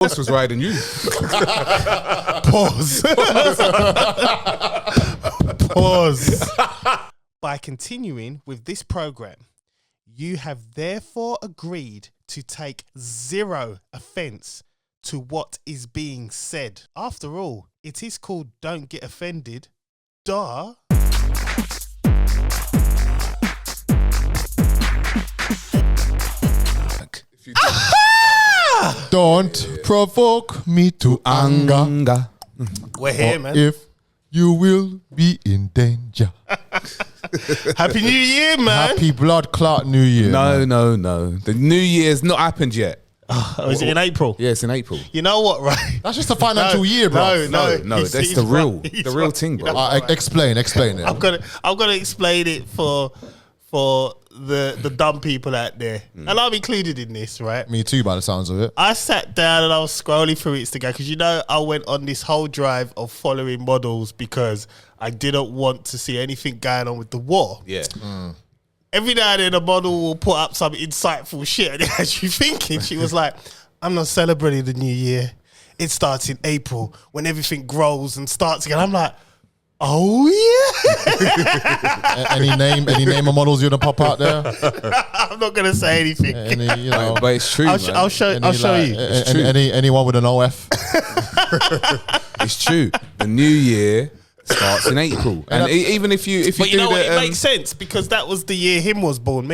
horse was riding you. Pause. Pause. By continuing with this program, you have therefore agreed to take zero offense to what is being said. After all, it is called Don't Get Offended. Duh. Don't provoke me to anger. We're here, man. If you will be in danger. Happy New Year, man. Happy blood clot New Year. No. The New Year's not happened yet. Oh, is it in April? Yeah, it's in April. You know what, right? That's just a financial year, bro. No, that's the real thing, bro. Explain it. I'm gonna explain it for the dumb people out there, and I'm included in this, right? Me too, by the sounds of it. I sat down and I was scrolling through Instagram because I went on this whole drive of following models because I didn't want to see anything going on with the war. Yeah. Every now and then a model will put up some insightful shit and it has you thinking. She was like, I'm not celebrating the new year. It starts in April when everything grows and starts again. I'm like, oh yeah. Any name of models you gonna pop out there? I'm not gonna say anything. But it's true. I'll show you. It's true. Anyone with an OF? It's true. The new year starts in April, and even if you but you know what, it makes sense because that was the year him was born.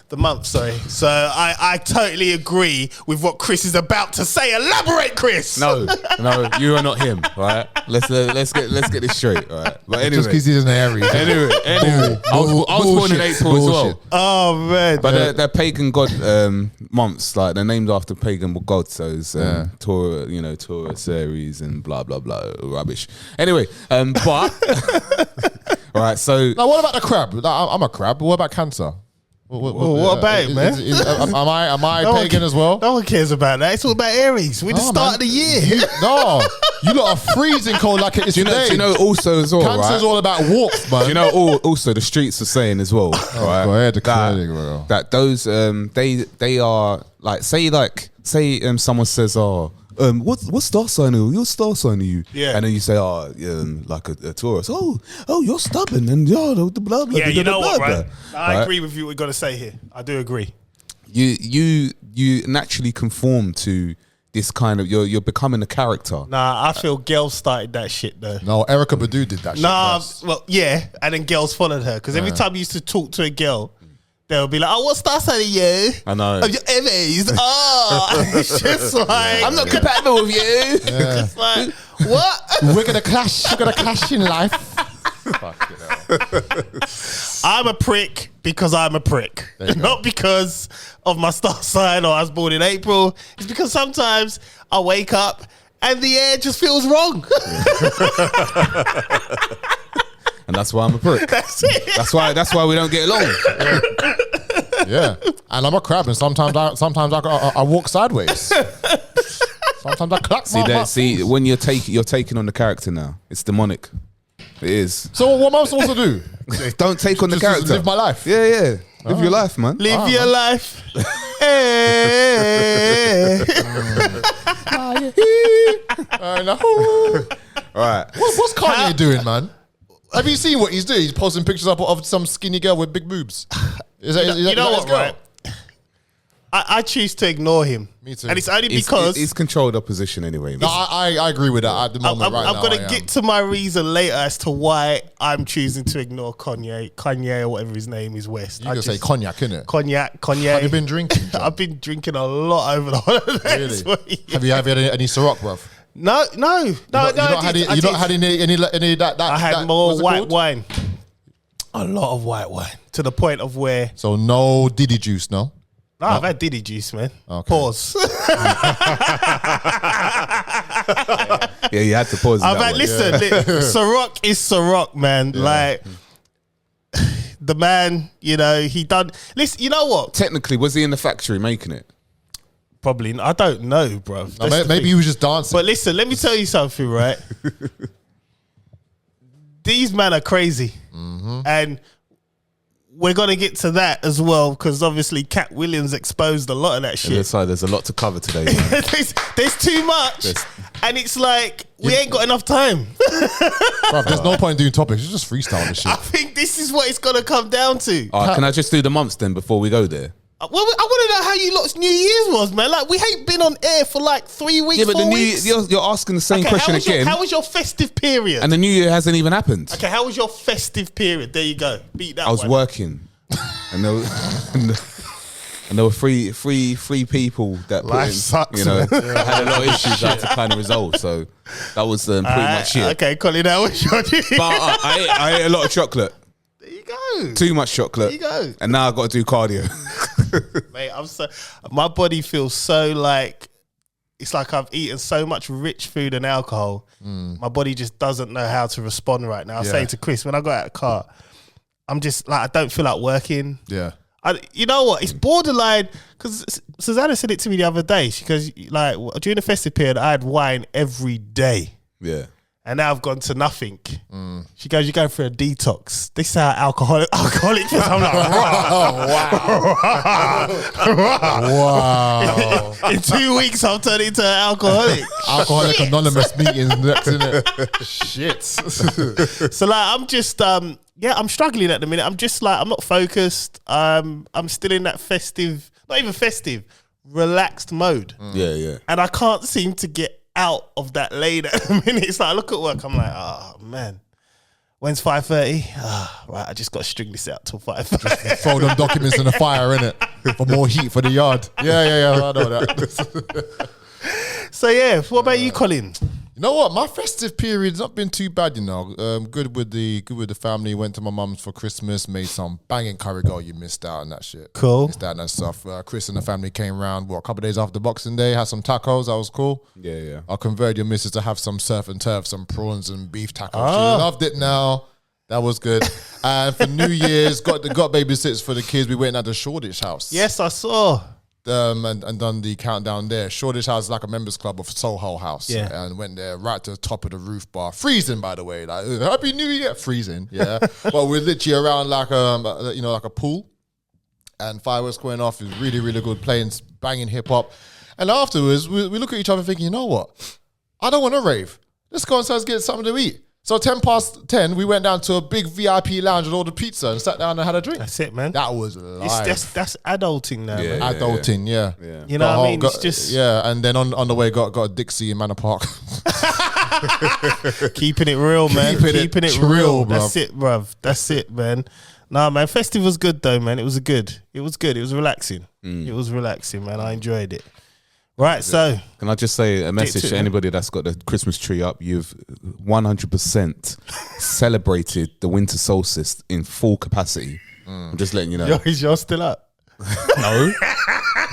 The month, sorry. So I totally agree with what Chris is about to say. Elaborate, Chris. No, you are not him. Right? Let's get this straight. All right. But anyway, just because he's an Aries. Anyway, I was born in April as well. Oh man! But they're pagan god months. Like they're named after pagan gods. So it's Taurus, Aries, and blah blah blah rubbish. Anyway, but all right. So now, what about the crab? I'm a crab. What about Cancer? What about it, man? Am I pagan as well? No one cares about that. It's all about Aries. We're the start of the year. You lot are freezing cold like it is today. Do you know also as well, Cancer's all about walks, man. Do you know also the streets are saying as well, right? Go ahead, bro. That those they are like say someone says what star sign are you? What star sign are you? Yeah. And then you say, like a Taurus. Oh, you're stubborn and blah blah. Yeah, you know what, right? I right? agree with you. What you're gonna say here. I do agree. You naturally conform to this kind of. You're becoming a character. Nah, I feel girls started that shit though. No, Erykah Badu did that. Nah, shit first. well, yeah, and then girls followed her because every time you used to talk to a girl. They'll be like, oh, what star sign are you? I know. Oh, you're Aries. Oh, it's just like I'm not compatible with you. Yeah. It's like, what? We're gonna clash. We're gonna clash in life. Fuck I'm a prick because I'm a prick, not because of my star sign or I was born in April. It's because sometimes I wake up and the air just feels wrong. And that's why I'm a prick. That's it. That's why we don't get along. Yeah, and I'm a crab, and sometimes I walk sideways. Sometimes I clap. See, when you're taking on the character now. It's demonic. It is. So what am I supposed to do? Don't take on the character. Just live my life. Yeah. Live your life, man. Live your life. Hey. I know. All right. What's Kanye doing, man? Have you seen what he's doing? He's posting pictures up of some skinny girl with big boobs. Is that what, right? I choose to ignore him. Me too. And it's only because he's controlled opposition anyway. No, I agree with that at the moment. I'm going to get to my reason later as to why I'm choosing to ignore Kanye or whatever his name is West. You can say cognac, innit? Cognac. Have you been drinking? I've been drinking a lot over the holidays. Really? Have you had any Ciroc, bruv? No. You not had any that. I had more white wine. A lot of white wine to the point of where. So no Diddy juice, no. No, I've had Diddy juice, man. Okay. Pause. Yeah, you had to pause. Listen, Ciroc is Ciroc, man. Yeah. Like the man, he done. Listen, you know what? Technically, was he in the factory making it? Probably. I don't know, bro. No, maybe he was just dancing. But listen, let me tell you something, right? These men are crazy, and we're gonna get to that as well because obviously Katt Williams exposed a lot of that shit. There's a lot to cover today. there's too much, and it's like we ain't got enough time. Bruv, there's no point in doing topics. You just freestyle this shit. I think this is what it's gonna come down to. Can I just do the months then before we go there? Well, I want to know how you lot's New Year's was, man. Like, we ain't been on air for like 3 weeks, Yeah, but 4 weeks. you're asking the same question again. How was your festive period? And the New Year hasn't even happened. Okay, how was your festive period? There you go. Beat that one. I was working. And there were three people that Life sucks, you know, man. had a lot of issues I had to kind of resolve. So that was pretty much it. Okay, Colin, how was your New Year? But I ate a lot of chocolate. There you go. Too much chocolate. There you go. And now I've got to do cardio. Mate, my body feels so like, it's like I've eaten so much rich food and alcohol. My body just doesn't know how to respond right now. I was saying to Chris, when I got out of the car, I'm just like, I don't feel like working. Yeah. You know what? It's borderline, because Susanna said it to me the other day. She goes, like, during the festive period, I had wine every day. Yeah. And now I've gone to nothing. She goes, you're going through a detox. This is how alcoholic feels. I'm like, Wow. in 2 weeks, I'll turn into an alcoholic. Alcoholic Anonymous meetings next, innit? Shit. So like, I'm just, I'm struggling at the minute. I'm just like, I'm not focused. I'm still in that festive, not even festive, relaxed mode. Yeah. And I can't seem to get out of that lane at the minute. It's like I look at work, I'm like, oh man, when's 5:30? Right, I just got to string this out till 5:30. Throw them documents in the fire, innit? For more heat for the yard. Yeah, I know that. So yeah, what about you, Colin? You know what? My festive period's not been too bad, you know. Good with the family. Went to my mum's for Christmas. Made some banging curry. Girl, you missed out on that shit. Cool. Missed out on that stuff. Chris and the family came round, a couple of days after Boxing Day. Had some tacos. That was cool. Yeah. I converted your missus to have some surf and turf, some prawns and beef tacos. She loved it now. That was good. And for New Year's, got babysitters for the kids. We went at the Shoreditch house. Yes, I saw. And done the countdown there. Shoreditch House is like a members club of Soho House. Yeah. And went there right to the top of the roof bar. Freezing, by the way. Like, Happy New Year. Freezing, yeah. But we're literally around like a pool. And fireworks going off. It was really, really good. Playing banging hip hop. And afterwards, we look at each other thinking, you know what? I don't want to rave. Let's go inside and get something to eat. So 10:10, we went down to a big VIP lounge and ordered pizza and sat down and had a drink. That's it, man. That was live. That's adulting now, man. Adulting, yeah. You know what I mean? It's just and then on the way got a Dixie in Manor Park. keeping it real, man. Keeping it real. Bruv. That's it, bruv. That's it, man. Nah, man. Festive was good though, man. It was good. It was relaxing. It was relaxing, man. I enjoyed it. Right, so can I just say a message to anybody that's got the Christmas tree up? You've 100% celebrated the winter solstice in full capacity. I'm just letting you know. Is yours still up? No.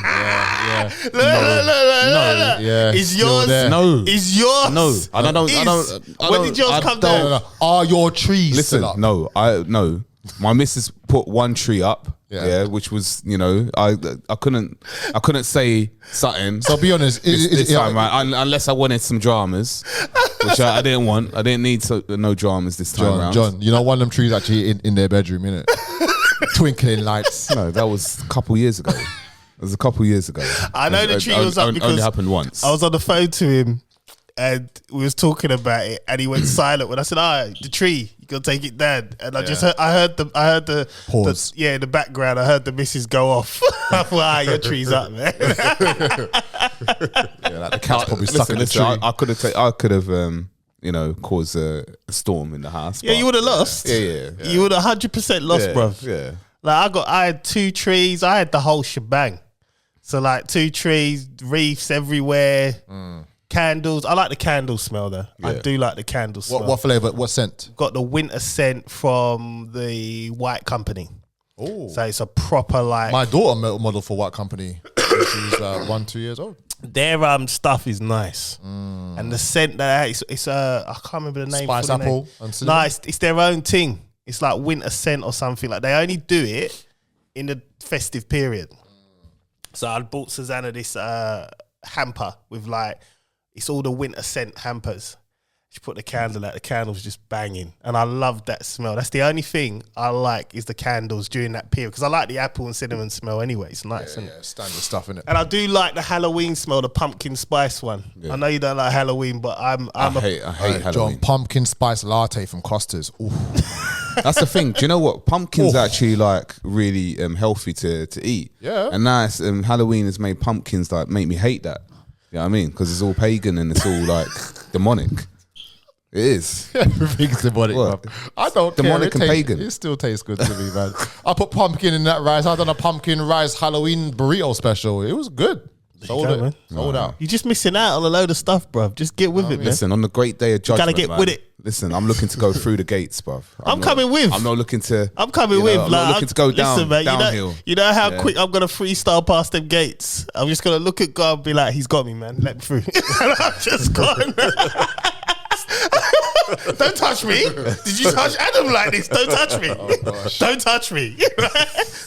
Yeah. No. Yeah. Is yours? No. Is yours? No. I don't. When did yours come down? No. Are your trees Listen, still up? no. My missus put one tree up. Yeah, which was, you know, I couldn't say something. So be honest, this time, right? Unless I wanted some dramas, which I didn't want. I didn't need no dramas this time around. John, you know, one of them trees actually in their bedroom, innit? Twinkling lights. No, that was a couple years ago. I know the tree was up because only happened once. I was on the phone to him and we was talking about it and he went silent when I said, the tree, you gotta take it down. And I heard the pause. In the background, I heard the missus go off. I thought, your tree's up, man. Yeah, like the cat's probably stuck in the tree. I could have caused a storm in the house. Yeah, you would have lost. Yeah. You would have 100% lost, bruv. Yeah. Like I had 2 trees. I had the whole shebang. So like 2 trees, wreaths everywhere. Candles. I like the candle smell though. Yeah. I do like the candle smell. What flavour? What scent? Got the winter scent from the White Company. Oh, so it's a proper like. My daughter model for White Company. She's 1-2 years old. Their stuff is nice, and the scent that it's I can't remember the name. Spice apple and cinnamon. No, it's their own thing. It's like winter scent or something like. They only do it in the festive period. So I bought Susanna this hamper with like. It's all the winter scent hampers. She put the candle out. The candle was just banging. And I loved that smell. That's the only thing I like is the candles during that period. Because I like the apple and cinnamon smell anyway. It's nice, isn't it? Standard stuff, innit? And I do like the Halloween smell, the pumpkin spice one. Yeah. I know you don't like Halloween, but I hate Halloween. John, pumpkin spice latte from Costa's. Ooh. That's the thing. Do you know what? Pumpkin's actually like really healthy to eat. Yeah. And now Halloween has made pumpkins like make me hate that. You know what I mean? Because it's all pagan and it's all like demonic. It is. Everything's demonic, bro. I don't demonic care. And pagan. It still tastes good to me, man. I put pumpkin in that rice. I done a pumpkin rice Halloween burrito special. It was good. Sold out. You're just missing out on a load of stuff, bro. Just get with it, man. Listen, on the great day of judgment, you gotta get with it. Listen, I'm looking to go through the gates, bruv. I'm coming with. I'm not looking to. I'm coming with. I'm not looking to go down. Listen, man, downhill. You know how quick I'm gonna freestyle past them gates. I'm just gonna look at God and be like, "He's got me, man. Let me through." And I'm just gone. Don't touch me. Did you touch Adam like this? Don't touch me. Oh, don't touch me.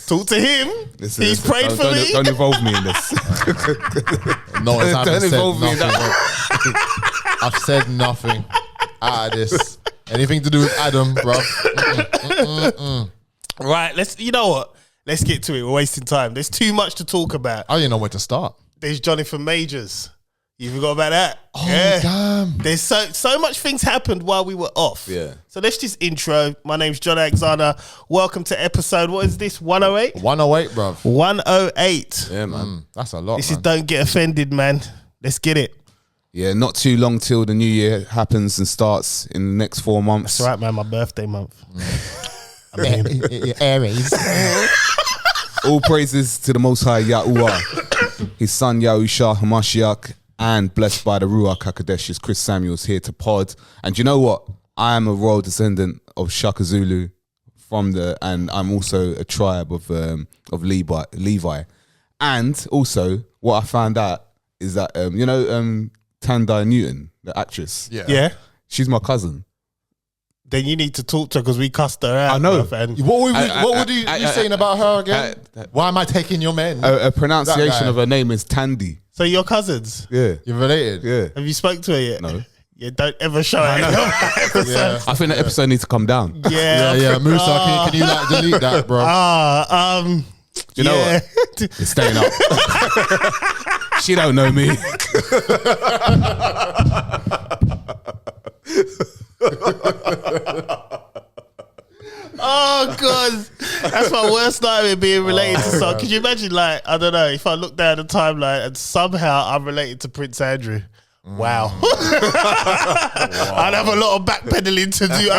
Talk to him. He's prayed for me. Don't involve me in this. No, don't involve me in that. I've said nothing out of this. Anything to do with Adam, bro. Right, you know what? Let's get to it. We're wasting time. There's too much to talk about. I don't know where to start. There's Jonathan Majors. You forgot about that? Oh, yeah. Damn. There's so much things happened while we were off. Yeah. So let's just intro. My name's John Alexander. Welcome to episode, what is this, 108? 108, bruv. 108. Yeah, man. That's a lot, This is Don't Get Offended, man. Let's get it. Yeah, not too long till the new year happens and starts in the next 4 months. That's right, man. My birthday month. I mean, Aries. All praises to the Most High Yahuwah, His son Yahusha Hamashiach, and blessed by the Ruach HaKodesh's Chris Samuels here to pod. And you know what? I am a royal descendant of Shaka Zulu and I'm also a tribe of Levi. And also, what I found out is that Tandai Newton, the actress. Yeah. She's my cousin. Then you need to talk to her because we cussed her out. I know. What were you saying about her again? Why am I taking your men? A pronunciation of her name is Tandy. So you're cousins? Yeah. You're related? Yeah. Have you spoke to her yet? No. Yeah, don't ever show her. Yeah. I think the episode needs to come down. Yeah. Musa, can you like delete that, bro? You know what? It's staying up. She don't know me. Oh god, that's my worst nightmare, being related to someone. Could you imagine, like, I don't know, if I look down the timeline and somehow I'm related to Prince Andrew? Wow. I'd have a lot of backpedaling to do.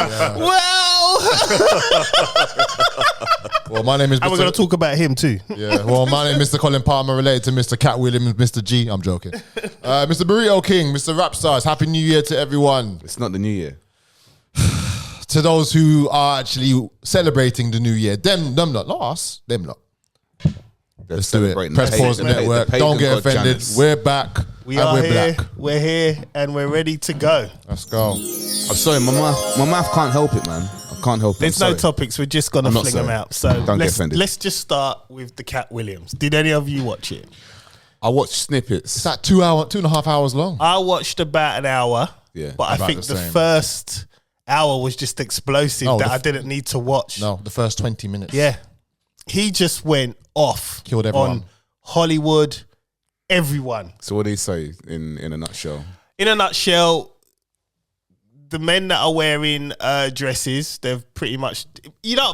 Well, my name is. And we're going to talk about him too. Yeah. Well, my name is Mr. Colin Palmer, related to Mr. Katt Williams, Mr. G. I'm joking. Mr. Burrito King, Mr. Rap Stars. Happy New Year to everyone. It's not the new year. To those who are actually celebrating the new year, them lot, not us, them lot. Let's do it. Press Pause Network. Don't get offended. Janice. We're back. We're here. Black. We're here, and we're ready to go. Let's go. I'm sorry, my mouth can't help it, man. I can't help it. There's no topics. We're just gonna fling them out. So let's just start with the Katt Williams. Did any of you watch it? I watched snippets. It's like 2.5 hours long. I watched about an hour. Yeah, but I think the first hour was just explosive I didn't need to watch. No, the first 20 minutes. Yeah. He just went off. Killed everyone. On Hollywood, everyone. So what do you say in a nutshell? In a nutshell, the men that are wearing dresses, they've pretty much,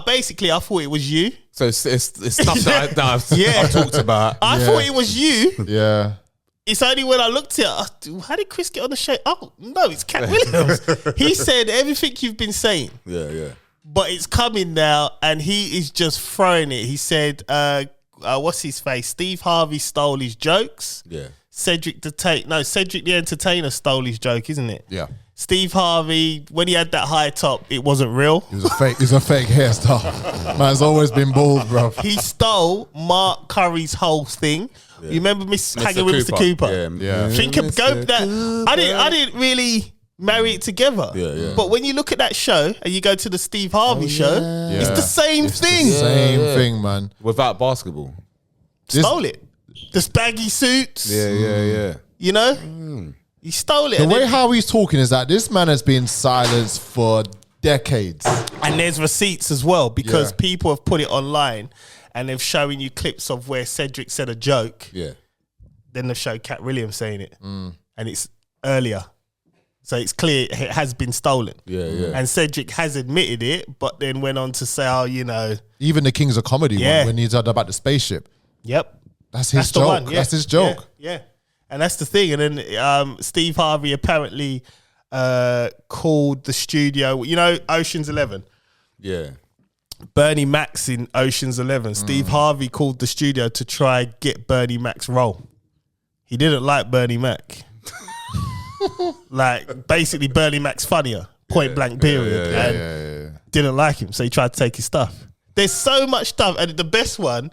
basically I thought it was you. So it's stuff that I've talked about. I thought it was you. Yeah. It's only when I looked at it, how did Chris get on the show? Oh, no, it's Katt Williams. He said everything you've been saying. Yeah. But it's coming now, and he is just throwing it. He said, what's his face? Steve Harvey stole his jokes. Yeah. Cedric the Entertainer stole his joke, isn't it? Yeah. Steve Harvey, when he had that high top, it wasn't real. It was a fake hairstyle. Man's always been bald, bro. He stole Mark Curry's whole thing. Yeah. You remember hanging with Mr. Cooper? Yeah. Think of that. I didn't really marry it together. Yeah. But when you look at that show and you go to the Steve Harvey show, it's the same thing. Same thing, man. Without basketball. Stole it. The baggy suits. Yeah. You know? He stole it. The and way then- how he's talking is that this man has been silenced for decades. And there's receipts as well because Yeah. people have put it online and they've shown you clips of where Cedric said a joke. Yeah. Then they've showed Katt Williams saying it. And it's earlier. So it's clear it has been stolen. Yeah, yeah. And Cedric has admitted it, but then went on to say, oh, you know. Even the Kings of Comedy Yeah. one, when he's talking about the spaceship. Yep. That's his the joke. one, yeah. That's his joke. Yeah. And that's the thing. And then Steve Harvey apparently called the studio, you know, Ocean's 11. Yeah. Bernie Mac's in Ocean's 11. Steve Harvey called the studio to try get Bernie Mac's role. He didn't like Bernie Mac. Like, basically, Bernie Mac's funnier. Point blank period. And didn't like him, so he tried to take his stuff. There's so much stuff. And the best one...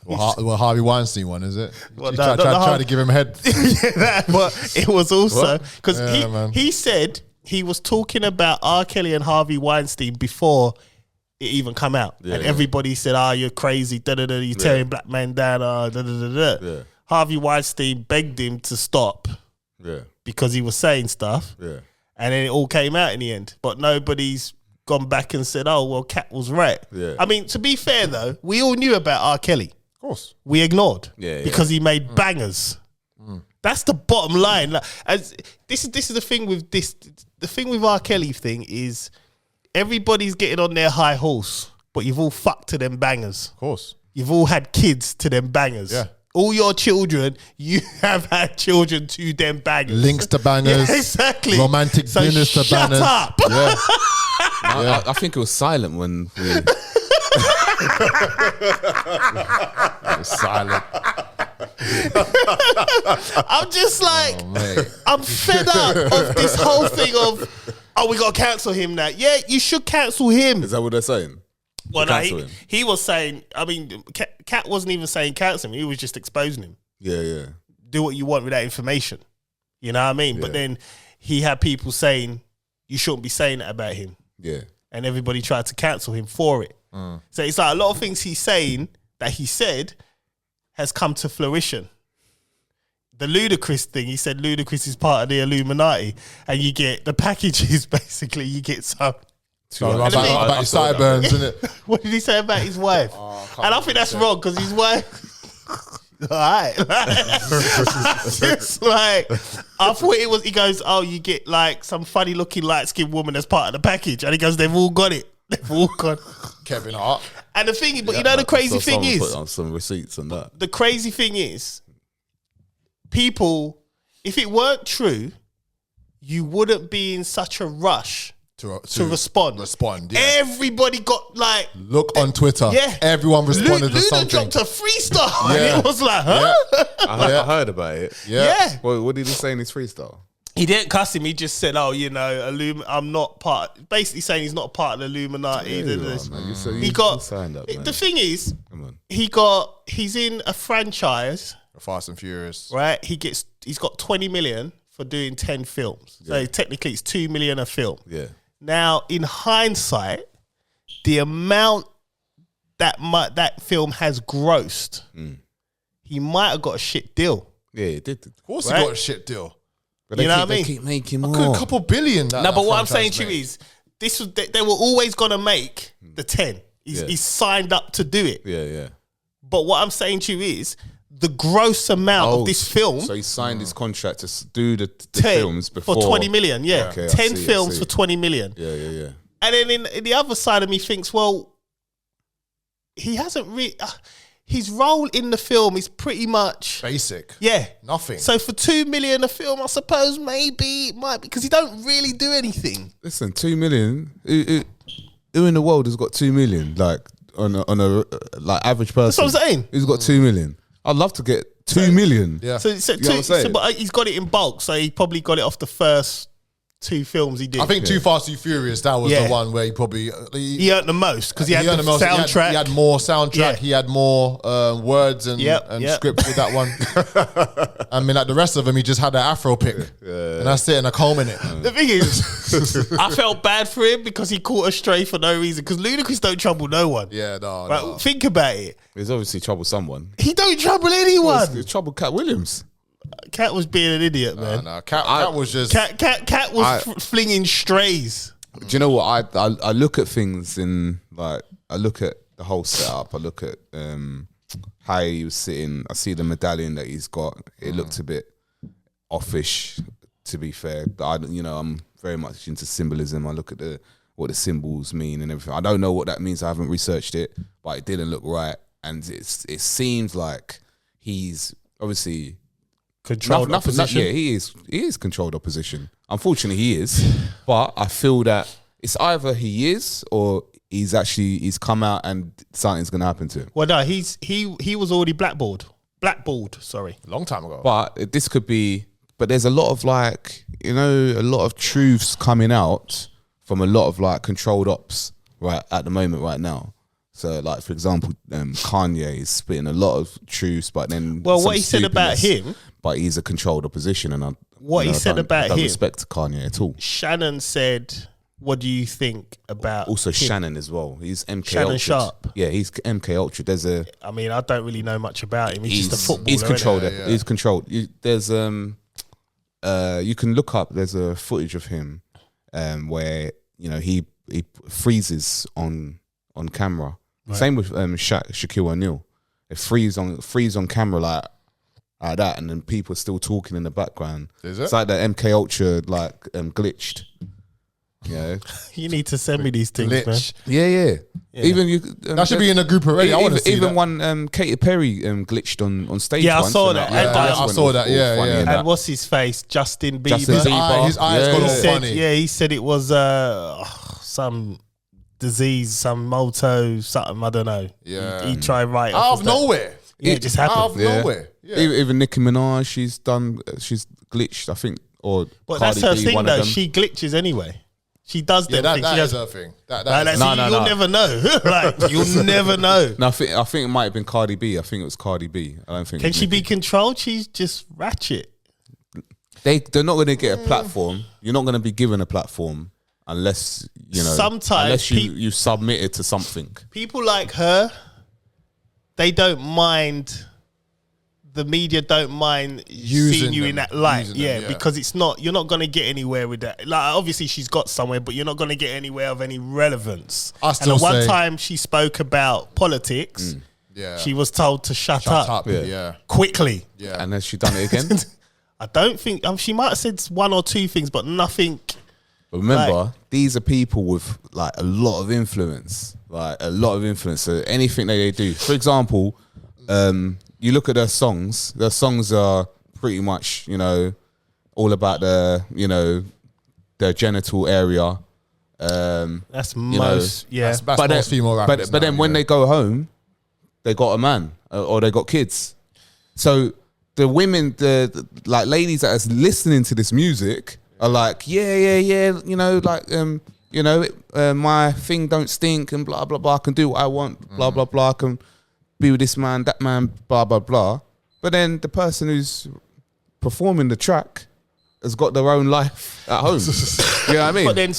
Well, Harvey Weinstein one, is it? Well, He no, tried to give him head. yeah, that, but it was also because Yeah, he said he was talking about R. Kelly and Harvey Weinstein before it even come out, and everybody said, "Ah, you're crazy, da da da, you're tearing black men down." Da da da da. Yeah. Harvey Weinstein begged him to stop because he was saying stuff, and then it all came out in the end. But nobody's gone back and said, "Oh, well, Katt was right." Yeah. I mean, to be fair though, we all knew about R. Kelly. Of course. We ignored because he made Mm. bangers. That's the bottom line. Like, as this is the thing with this. The thing with R. Kelly thing is everybody's getting on their high horse, but you've all fucked to them bangers. Of course. You've all had kids to them bangers. Yeah. All your children, you have had children to them bangers. Links to bangers. Yeah, exactly. Romantic So dinners to shut bangers. up. Yeah. I think it was silent when we. Silent. I'm just like, Mate. I'm fed up of this whole thing of, oh, we got to cancel him now. Yeah, you should cancel him. Is that what they're saying? Well, no, cancel him? he was saying, I mean, Katt wasn't even saying cancel him. He was just exposing him. Yeah, yeah. Do what you want with that information. You know what I mean? But then he had people saying, you shouldn't be saying that about him. Yeah. And everybody tried to cancel him for it. So it's like a lot of things he's saying that he said has come to fruition. The Ludacris thing, he said Ludacris is part of the Illuminati, and you get the packages. Basically, you get some. So about your sideburns, isn't it? What did he say about his wife? And I think that's wrong because his wife. All right, just like I thought it was. He goes, "Oh, you get like some funny looking light skinned woman as part of the package," and he goes, "They've all got it. They've all got." Kevin Hart. And the thing, but you know, the crazy thing someone is, put on some receipts on that. the crazy thing is, people, if it weren't true, you wouldn't be in such a rush to respond. Yeah. Everybody got like, Look on Twitter. Yeah. Everyone responded to Luda something. dropped a freestyle. Yeah. And it was like, huh? I heard about it. Yeah. Well, what did he say in his freestyle? He didn't cuss him. He just said, "Oh, you know, I'm not part." Basically saying he's not part of the Illuminati. He got signed up, man. the thing is, Come on. he's in a franchise, Fast and Furious. right? He's got 20 million for doing 10 films. So technically, it's 2 million a film. Yeah. Now, in hindsight, the amount that film has grossed, he might have got a shit deal. Yeah, he did. Of course Right? he got a shit deal. But You know what I they mean? keep making A more. couple billion. No, but what I'm saying to you is, this was they were always gonna make the 10. He's signed up to do it. Yeah, yeah. But what I'm saying to you is, the gross amount of this film, So he signed his contract to do the 10 films before. for 20 million. Yeah, Okay, I 10 see, I films see. for 20 million. Yeah, yeah, yeah. And then in the other side of me thinks, well, he hasn't really. His role in the film is pretty much Basic. yeah, Nothing. So for 2 million a film, I suppose maybe it might be because he don't really do anything. Listen, 2 million. Who in the world has got 2 million? Like on a like average person. That's what I'm saying. Who's got 2 million? I'd love to get 2 million. Yeah. So, You know what I'm saying? but he's got it in bulk, so he probably got it off the first 2 films he did. I think Too Fast, Too Furious, that was Yeah. the one where he probably... he earned the most because he had the earned most. soundtrack. He had more soundtrack. Yeah. He had more words and scripts with that one. I mean, like the rest of them, he just had an Afro pick. And that's it, and a comb in it. The thing is, I felt bad for him because he caught a stray for no reason. Because Ludacris don't trouble no one. Yeah, no, Right, think about it. There's obviously trouble someone. He don't trouble anyone. There's trouble Katt Williams. Katt was being an idiot, man. Nah, Katt was just... Katt was flinging strays. Do you know what? I look at things in like I look at the whole setup. I look at how he was sitting. I see the medallion that he's got. It looked a bit offish, to be fair. I'm very much into symbolism. I look at what the symbols mean and everything. I don't know what that means. I haven't researched it, but it didn't look right. And it seems like he's obviously controlled opposition. Yeah, he is controlled opposition. Unfortunately, he is. But I feel that it's either he is or he's come out and something's going to happen to him. Well, no, he was already blackballed. Sorry, a long time ago. But this could be. But there's a lot of a lot of truths coming out from a lot of controlled ops right at the moment right now. So, for example, Kanye is spitting a lot of truths, but then what he said about him, but he's a controlled opposition, and I don't respect Kanye at all. Shannon said, "What do you think about?" Also, him? Shannon as well. He's MK Shannon Ultra. Sharp. Yeah, he's MK Ultra. I mean, I don't really know much about him. He's just a footballer. He's controlled. Yeah. He's controlled. There's you can look up. There's a footage of him where he freezes on camera. Right. Same with Shaquille O'Neal. It freeze on camera like that, and then people are still talking in the background. Is it? It's like the MK Ultra glitched. Yeah, you need to send me these things, glitch. Man. Yeah. Even you. That should be in the group already. I want to see even that. one Katy Perry glitched on stage. Yeah, once, I saw that. I saw that. Yeah. And what's his face? Justin Bieber. His eyes got all funny. Yeah, he said it was some disease, some moto, something, I don't know. Yeah. He tried right out of nowhere. Yeah, it just happened. Out of nowhere. Yeah. Even Nicki Minaj, she's glitched, I think. Or but Cardi that's her B, thing, though. She glitches anyway. She does them things. That is her thing. You'll never know. You'll never know. No, I think it might have been Cardi B. I think it was Cardi B. I don't think. Can she be controlled? She's just ratchet. They're not going to get a platform. You're not going to be given a platform unless sometimes you submit it to something. People like her, they don't mind. The media don't mind seeing you in that light, because you're not going to get anywhere with that. Obviously she's got somewhere, but you're not going to get anywhere of any relevance. And one time she spoke about politics, she was told to shut up. Quickly. Yeah. And has she done it again? I don't think, she might have said one or two things, but nothing. But remember, these are people with a lot of influence, So anything that they do, for example, you look at their songs. Their songs are pretty much, all about their genital area. That's most, That's most female rappers. But then when they go home, they got a man or they got kids. So the women, the ladies that are listening to this music are like, my thing don't stink and blah blah blah. I can do what I want. Blah blah blah. I can be with this man, that man, blah, blah, blah. But then the person who's performing the track has got their own life at home. You know what I mean? But then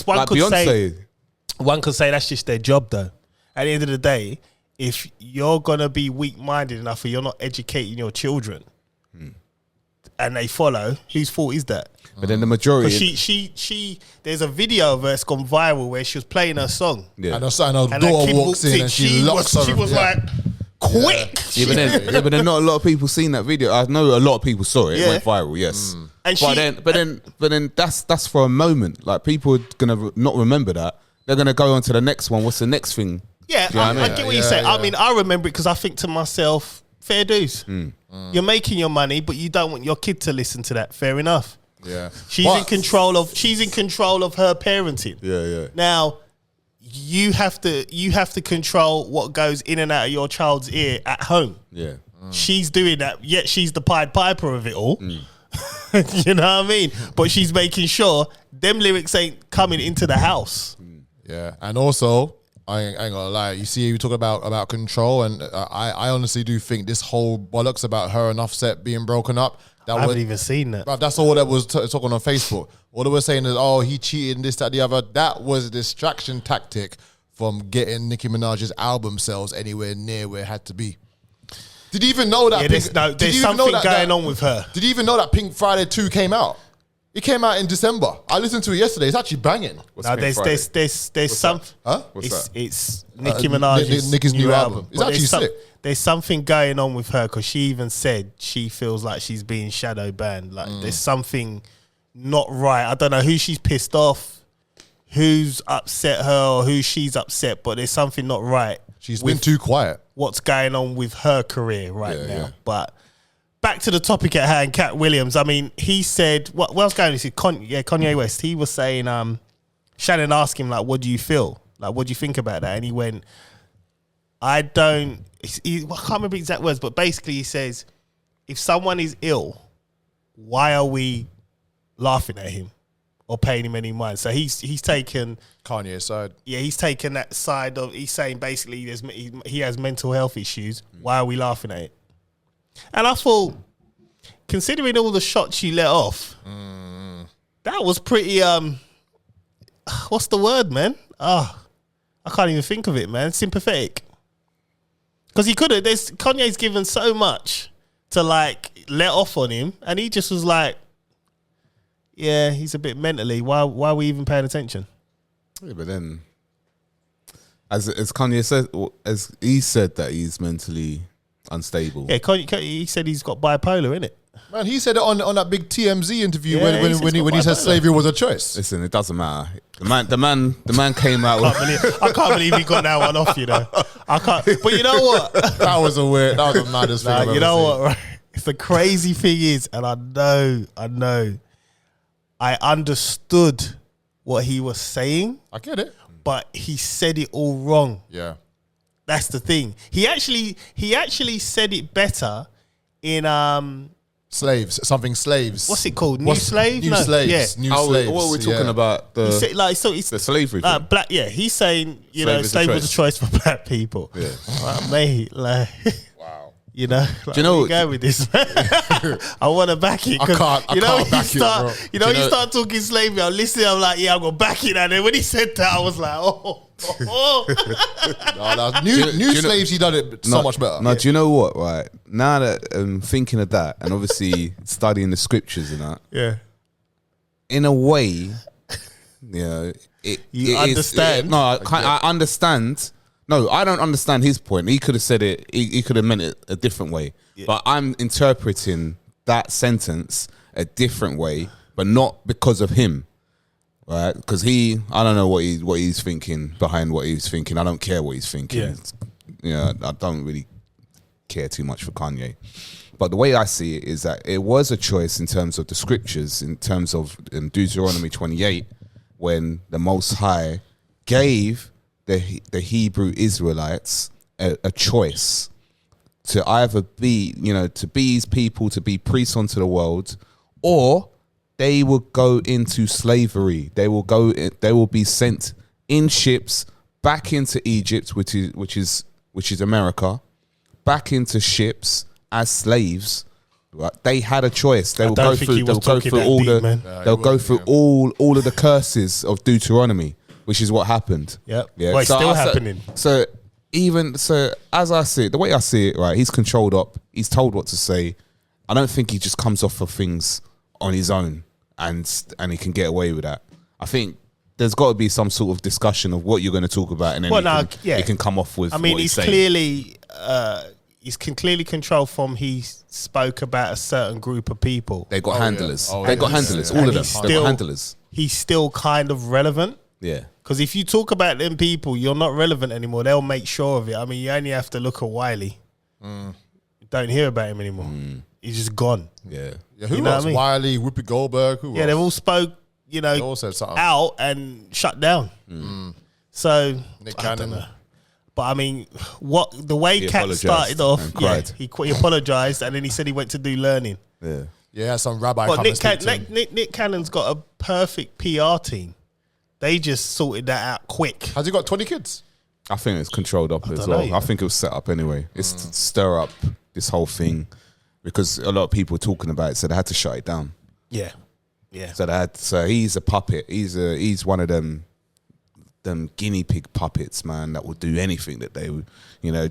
one could say that's just their job, though. At the end of the day, if you're going to be weak-minded enough or you're not educating your children and they follow, whose fault is that? But then the majority... She there's a video of her that's gone viral where she was playing her song. Yeah. And her daughter walks in and she locks her. She was like... Quick. Yeah, but then not a lot of people seen that video. I know a lot of people saw it. It went viral, yes. And but then that's for a moment. People are gonna not remember that. They're gonna go on to the next one. What's the next thing? Yeah, I get what you're saying. I mean, I remember it because I think to myself, fair dues. You're making your money, but you don't want your kid to listen to that. Fair enough. Yeah, she's in control of her parenting. Yeah. Now, you have to control what goes in and out of your child's ear at home. Yeah. She's doing that, yet she's the Pied Piper of it all. You know what I mean? But she's making sure them lyrics ain't coming into the house. Yeah. And also, I ain't gonna lie, you see you talk about control, and I honestly do think this whole bollocks about her and Offset being broken up, I haven't even seen that. Bruv, that's all that was talking on Facebook. All they were saying is, he cheated and this, that, the other. That was a distraction tactic from getting Nicki Minaj's album sales anywhere near where it had to be. Did you even know that? Yeah, there's something going on with her. Did you even know that Pink Friday 2 came out? It came out in December. I listened to it yesterday. It's actually banging. There's some. Huh? It's Nicki Minaj's Nicki's new album. It's actually sick. There's something going on with her because she even said she feels like she's being shadow banned. Like there's something not right. I don't know who she's pissed off, who's upset her, or who she's upset, but there's something not right. She's been too quiet. What's going on with her career right now? Yeah. But back to the topic at hand, Katt Williams. I mean, he said, what else going on? He said, Kanye West. He was saying, Shannon asked him, like, what do you feel? Like, what do you think about that? And he went, I can't remember the exact words, but basically he says, if someone is ill, why are we laughing at him or paying him any mind? So he's taken Kanye's side. Yeah, he's taken that side of, he's saying basically he has mental health issues. Why are we laughing at it? And I thought, considering all the shots you let off, that was pretty, what's the word, man? I can't even think of it, man. Sympathetic. Because he could have, Kanye's given so much to like let off on him, and he just was like, yeah, he's a bit mentally. Why are we even paying attention? Yeah, but then, as Kanye said, as he said that he's mentally unstable. Yeah, he said he's got bipolar, innit? Man, he said it on that big TMZ interview when he said slavery was a choice. Listen, it doesn't matter. The man came out. I can't believe he got that one off. You know, I can't. But you know what? That was the maddest thing. You know what? Right? The crazy thing is, and I know, I understood what he was saying. I get it, but he said it all wrong. Yeah, that's the thing. He actually said it better in Slaves. What's it called? New slaves. New slaves. Yeah. New slaves. What are we talking about? The slavery thing. Black. Yeah, he's saying slave was a choice for black people. Yeah, mate. Like, wow. You know, like, do you know where you go with this? I want to back it. I can't back it, bro. You know, when you start talking slavery, I'm listening. I'm like, yeah, I'm gonna back it. And then when he said that, I was like, new slaves. He done it so much better. Now, do you know what? Right now that I'm thinking of that, and obviously studying the scriptures and that. Yeah. In a way, you know, you understand. I understand. No, I don't understand his point. He could have said it. He could have meant it a different way. Yeah. But I'm interpreting that sentence a different way, but not because of him, right? Because I don't know what he's thinking behind what he's thinking. I don't care what he's thinking. Yeah. I don't really care too much for Kanye. But the way I see it is that it was a choice in terms of the scriptures, in terms of Deuteronomy 28, when the Most High gave the Hebrew Israelites a choice to either be, to be his people, to be priests unto the world, or they will go into slavery. They will be sent in ships back into Egypt, which is America, back into ships as slaves. Right? They had a choice. They'll go through all of the curses of Deuteronomy, which is what happened. Yep. Yeah. Well, it's still happening. So as I see it, the way I see it, right, he's controlled up. He's told what to say. I don't think he just comes off of things on his own and he can get away with that. I think there's got to be some sort of discussion of what you're going to talk about, and then he can come off with. I mean, he's clearly controlled from he spoke about a certain group of people. They got handlers. They got handlers. All of them. They got handlers. He's still kind of relevant. Yeah. Because if you talk about them people, you're not relevant anymore. They'll make sure of it. I mean, you only have to look at Wiley. Don't hear about him anymore. He's just gone. Yeah. Who else? Wiley, Whoopi Goldberg. Who else? They've all spoke, they all said something out and shut down. So Nick Cannon. But I mean, the way Katt started off, he apologized, and then he said he went to do learning. Yeah. Yeah, some rabbi. But Nick Cannon's got a perfect PR team. They just sorted that out quick. Has he got 20 kids? I think it's controlled up as well. I think it was set up anyway. It's to stir up this whole thing because a lot of people were talking about it, so they had to shut it down. Yeah. So he's a puppet. He's one of them them guinea pig puppets, man, that will do anything that they would,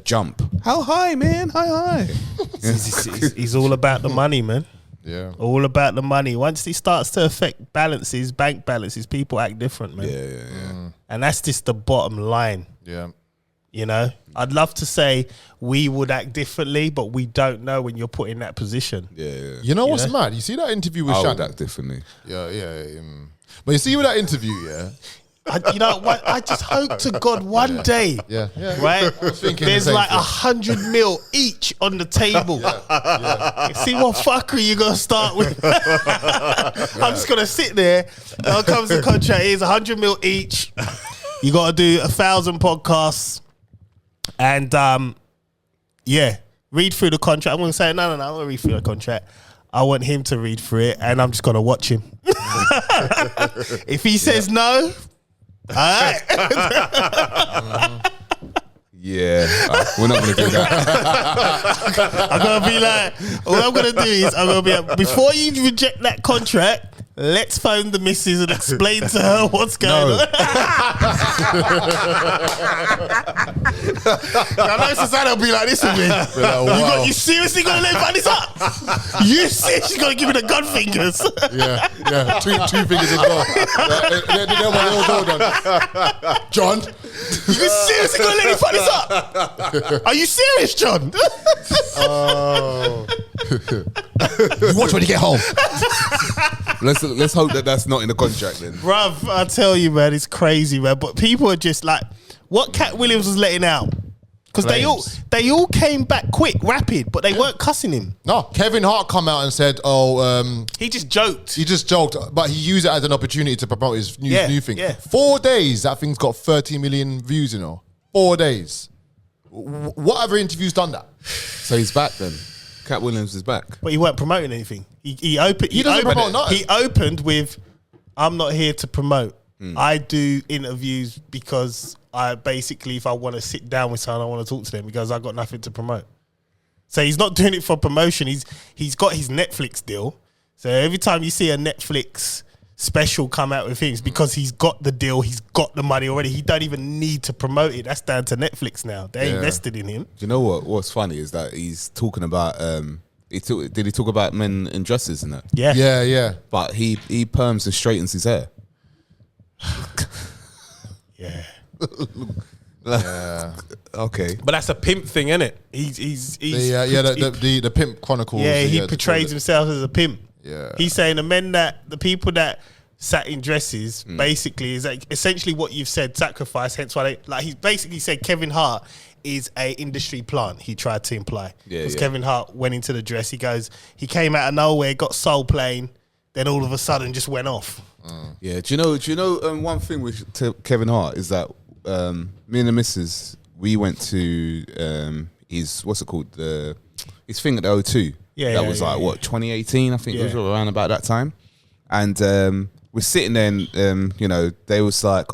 jump. How high, man? High. He's all about the money, man. Yeah. All about the money. Once it starts to affect balances, bank balances, people act different, man. Yeah. And that's just the bottom line. Yeah. I'd love to say we would act differently, but we don't know when you're put in that position. Yeah. You know what's mad? You see that interview with I would Shannon? act differently. Yeah. But you see with that interview, yeah? I just hope to God one day, Yeah. right? I was thinking There's the same like thing. 100 mil each on the table. See what fuckery you gonna start with. I'm just gonna sit there. Now comes the contract. Here's 100 mil each. You got to do 1,000 podcasts, and read through the contract. I'm gonna say no. I'm gonna read through the contract. I want him to read through it, and I'm just gonna watch him. If he says no. All right. Yeah, we're not going to do that. I'm going to be like, what I'm going to do is, I'm going to be like, before you reject that contract, let's phone the missus and explain to her what's going on. I know Susanna will be like this with me. You seriously going to let me find this up? You seriously going to give me the gun fingers? Yeah. Two fingers as well. They're all done. John? You seriously going to let me find this up? Are you serious, John? Oh. You watch when you get home. Let's hope that that's not in the contract then. Bruv, I tell you, man, it's crazy, man. But people are just like, what Katt Williams was letting out. Because they all came back quick, rapid, but they weren't cussing him. No, Kevin Hart come out and said, he just joked. He just joked, but he used it as an opportunity to promote his new thing. Yeah. 4 days, that thing's got 30 million views, 4 days. What other interview's done that? So he's back then. Katt Williams is back. But he weren't promoting anything. He opened with, I'm not here to promote. I do interviews because I basically, if I want to sit down with someone, I want to talk to them because I got nothing to promote. So he's not doing it for promotion. He's got his Netflix deal. So every time you see a Netflix special come out with him, it's because he's got the deal. He's got the money already. He don't even need to promote it. That's down to Netflix now. They invested in him. Do you know what's funny is that he's talking about did he talk about men in dresses and that? Yeah. But he perms and straightens his hair. Yeah. Yeah. Okay. But that's a pimp thing, isn't it? He's the Pimp Chronicles. Yeah, he portrays himself as a pimp. Yeah. He's saying the people that sat in dresses basically is like essentially what you've said, sacrifice, hence why he's basically said Kevin Hart is a industry plant, he tried to imply. Because Kevin Hart went into the dress, he came out of nowhere, got Soul playing, then all of a sudden just went off. Yeah, do you know one thing with Kevin Hart is that me and the missus, we went to his, what's it called, his thing at the O2. That was 2018, I think it was around about that time. And we're sitting there and, they was like,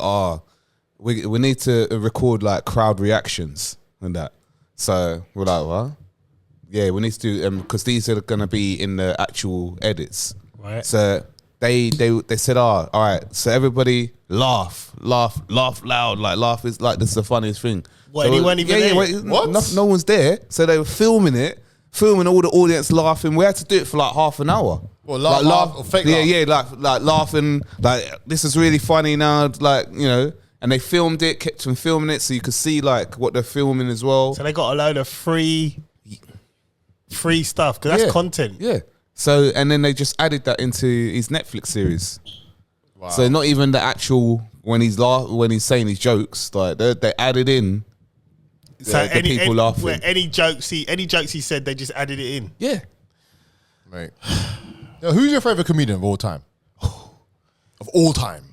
we need to record like crowd reactions and that. So we're like, what? Yeah, we need to do, because these are going to be in the actual edits. Right. So they said, all right, so everybody laugh loud, like laugh is like, this is the funniest thing. What, and he weren't even there? What? No one's there. So they were filming all the audience laughing. We had to do it for like half an hour. Well, laugh or fake laugh? Yeah, like laughing, like this is really funny now, like, and they filmed it, kept them filming it so you could see like what they're filming as well. So they got a load of free stuff, because that's content. Yeah. So, and then they just added that into his Netflix series. Wow. So not even the actual, when he's saying his jokes, like they added in the people laughing. Any jokes he said, they just added it in. Yeah. Mate. Now, who's your favorite comedian of all time? Of all time?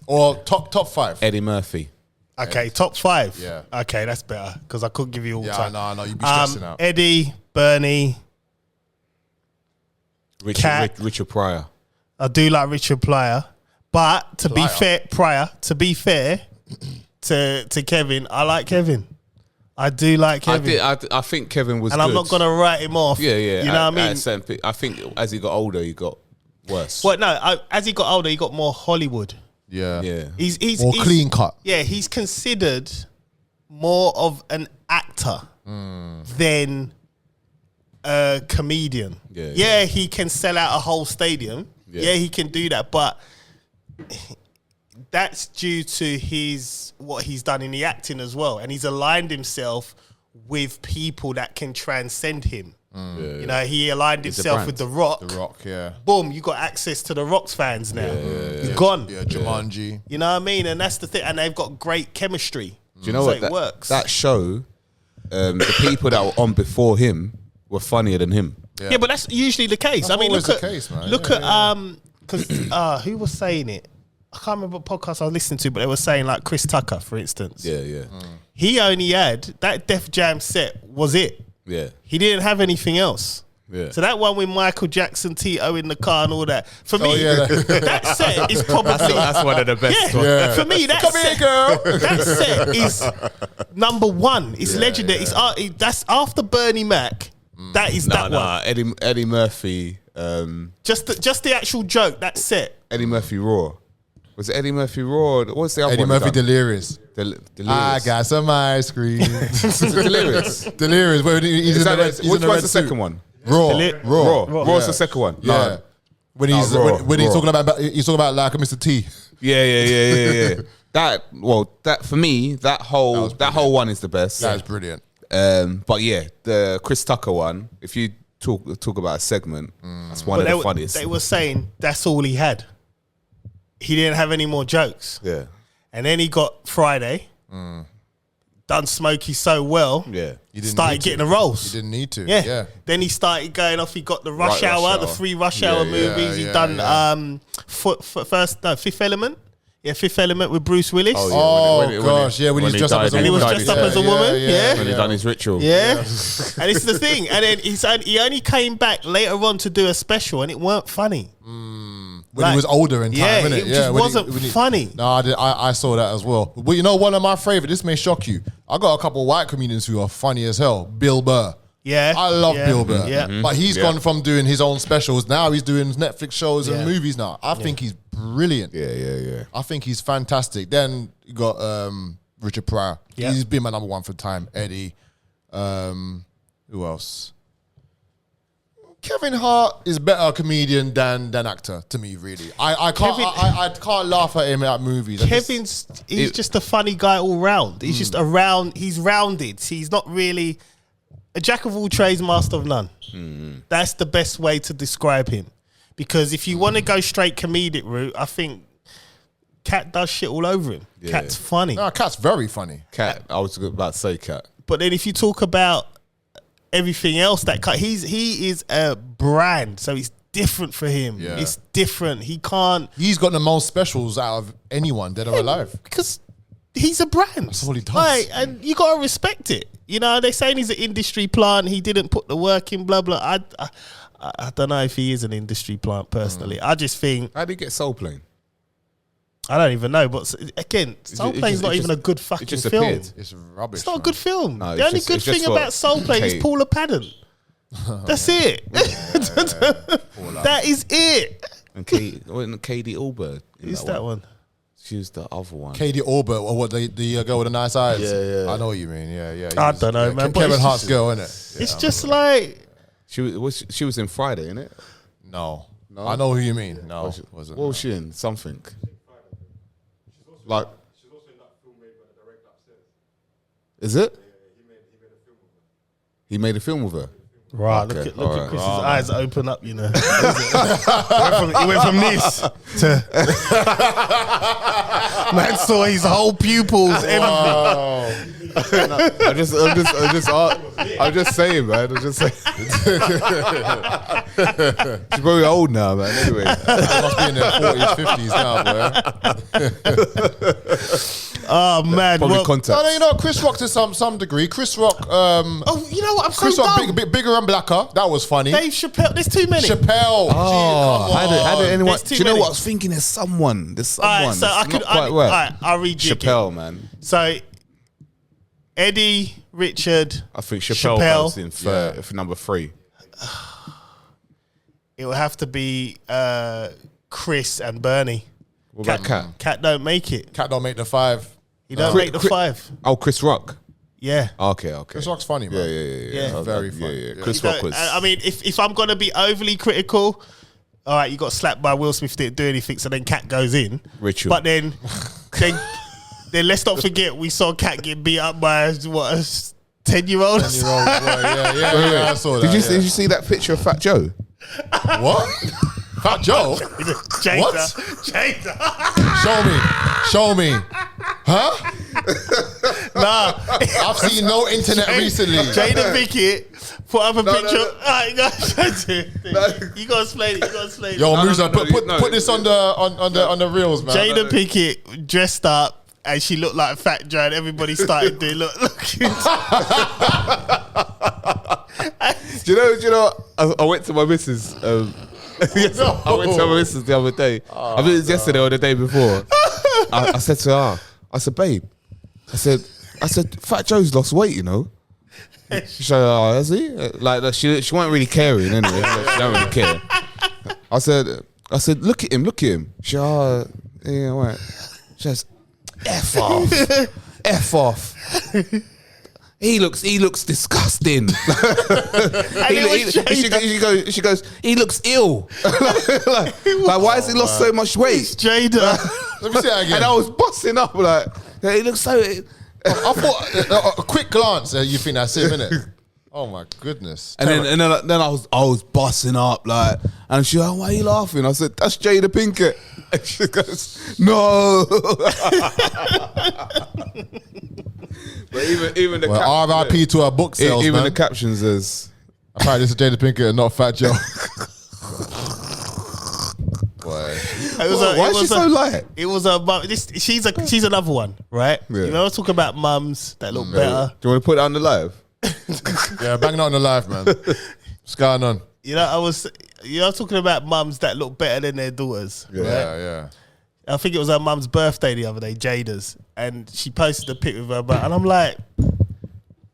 Or top 5? Eddie Murphy. Okay, top 5. Yeah. Okay, that's better, because I couldn't give you all time. Yeah, no, you'd be stressing out. Eddie, Bernie, Richard Pryor. I do like Richard Pryor, but to be fair to Kevin, I like Kevin. I do like Kevin. I think Kevin was and good. I'm not going to write him off. Yeah. You know what I mean? I think as he got older, he got worse. Well, no, as he got older, he got more Hollywood. Yeah. Yeah. He's More clean cut. Yeah, he's considered more of an actor than a comedian. Yeah. He can sell out a whole stadium. Yeah, he can do that, but that's due to what he's done in the acting as well, and he's aligned himself with people that can transcend him. You know, he aligned himself with The Rock. The Rock, yeah. Boom, you got access to the Rock's fans now. You're gone. Yeah, Jumanji. You know what I mean? And that's the thing. And they've got great chemistry. Do you know so what? it works. That show, the people that were on before him were funnier than him. Yeah, but that's usually the case. That's I mean, always look the at case, man. look at because who was saying it? I can't remember what podcast I was listening to, but they were saying like Chris Tucker, for instance. Yeah. He only had that Def Jam set was it. Yeah. He didn't have anything else. Yeah. So that one with Michael Jackson, Tito in the car and all that. For me, yeah. that set is probably That's one of the best ones. Yeah. For me, that Come set, here, girl. that set is number one. It's legendary. It's that's after Bernie Mac. That is that one. Eddie Murphy. Just the actual joke. That set. Eddie Murphy Raw. Was it Eddie Murphy Raw? What's the other Eddie one? Murphy Delirious. Delirious. I got some ice cream. Delirious. Delirious. Where he's Is in that the red, he's in which the one's red the suit. second one? Raw. Raw. Raw. Raw's the second one. Yeah. No. When he's Raw. when he's Raw. talking about like a Mr. T. Yeah. That for me, that whole one is the best. That is brilliant. But yeah, the Chris Tucker one. If you talk about a segment, that's one of the funniest. They were saying that's all he had. He didn't have any more jokes. Yeah. And then he got Friday. Done Smokey so well. Yeah. He didn't Started need to. getting the roles. He didn't need to. Yeah. Yeah. Then he started going off. He got the Rush Rush Hour, Hour. the 3 Rush Yeah, Hour yeah, movies. He done Fifth Element. Yeah, Fifth Element with Bruce Willis. Oh, gosh. When he's dressed up as a And he was woman. dressed up as a woman. Yeah. When he done his ritual. Yeah. And it's the thing. And then he only came back later on to do a special, and it weren't funny. When he was older in time, yeah, innit? it just wasn't funny. No, I saw that as well. But you know, one of my favorite, this may shock you. I got a couple of white comedians who are funny as hell. Bill Burr. Yeah. I love Bill Burr. Yeah. But he's gone from doing his own specials. Now he's doing Netflix shows and Yeah. movies now. I think he's brilliant. Yeah. I think he's fantastic. Then you got Richard Pryor. Yeah. He's been my number one for time. Eddie. Who else? Kevin Hart is better a comedian than actor to me, really. I can't laugh at him at movies. He's just a funny guy all round. He's just he's rounded. He's not really a jack of all trades, master of none. That's the best way to describe him. Because if you want to go straight comedic route, I think Katt does shit all over him. Yeah. Katt's funny. No, Katt's very funny. Katt. I was about to say Katt. But then if you talk about everything else that he is a brand, so it's different for him. Yeah. It's different. He can't, He's got the most specials out of anyone dead or alive. because he's a brand. That's all he does. Like, and you gotta respect it. You know, they're saying he's an industry plant. He didn't put the work in. Blah blah. I don't know if he is an industry plant personally. I just think How did he get Soul Plane? I don't even know. But again, Soul it Plane's just- not it even just- a good it fucking just film. appeared. It's rubbish. It's not a man. good film. No, the it's only just- good it's just thing for about Soul Plane is Kate. Paula Patton. That's it. That is it. And Katie Allbird. Who's that one? She was the other one. Katie Orbert, or what, the girl with the nice eyes? Yeah. I know what you mean. Yeah. I don't know, man, but Kevin it's Hart's just- girl, innit? It's just like She was in Friday, innit? No. I know who you mean. No, What wasn't. was she in? Something. Like, She's also in that film made by the director upstairs. is it? He made a film with her. He made a film with her. right. Okay, Look at alright. Chris's eyes open up. You know, he went from this to man saw his whole pupils. Everything. I'm just saying, man. I'm just saying. She's probably old now, man. Anyway, They must be in their 40s, 50s now, boy. Oh man, probably well, contact. No, you know, Chris Rock to some degree. Chris Rock, oh, you know what? I'm Chris so Rock, dumb. bigger and blacker. That was funny. Dave Chappelle. There's too many. Chappelle. Oh, how did anyone? There's Do too you know many. what I was thinking? There's someone. All right, so that's I could. not quite all right. right, I'll rejig it. Chappelle, man. So Eddie, Richard, I think Chappelle goes in for number 3. it would have to be Chris and Bernie. What about Cat? Cat don't make it. Cat don't make the 5. He don't make the 5. Oh, Chris Rock. Yeah. Okay. Chris Rock's funny, man. Yeah. Very funny. Yeah. Chris Rock was. I mean, if I'm gonna be overly critical, all right, you got slapped by Will Smith, didn't do anything, so then Cat goes in. Ritual. But then let's not forget we saw Cat get beat up by what, a 10-year-old. 10-year-old boy. Yeah. I saw that. Did you see that picture of Fat Joe? What? Fat Joe? Jada. What? Jada. Show me. Huh? Nah. I've seen no internet recently. Jada Pinkett put up a picture. no. Alright, you gotta explain it. Yo, No, Musa, no, put this on the reels, man. Jada Pinkett dressed up and she looked like Fat Joe and everybody started doing look. Do you know? I went to my missus. Yes, I went to my missus the other day. I think it was yesterday or the day before. I said to her, I said, babe, I said, Fat Joe's lost weight, you know. She said, oh, has he? Like she wasn't really caring anyway. She don't really care. I said, look at him. She said, oh, yeah, right. She says, F off. He looks disgusting. She goes, he looks ill. like, why has he lost so much weight? Jada. Let me see that again. And I was busting up like, he looks so. I thought a quick glance, you think that's him, innit? Oh my goodness. And then I was busting up like, and she like, why are you laughing? I said, that's Jada Pinkett. And she goes, no. But even the R.I.P. to our book sales, even man. the captions is, apparently this is Jada Pinkett and not Fat Joe. Boy. why is she so light? It was a mum. She's another one, right? Yeah. You know, I was talking about mums that look better. Do you want to put it on the live? Yeah, banging out on the live, man. What's going on? You know, I was talking about mums that look better than their daughters. Right? Yeah. I think it was her mum's birthday the other day, Jada's, and she posted a pic with her mum, and I'm like,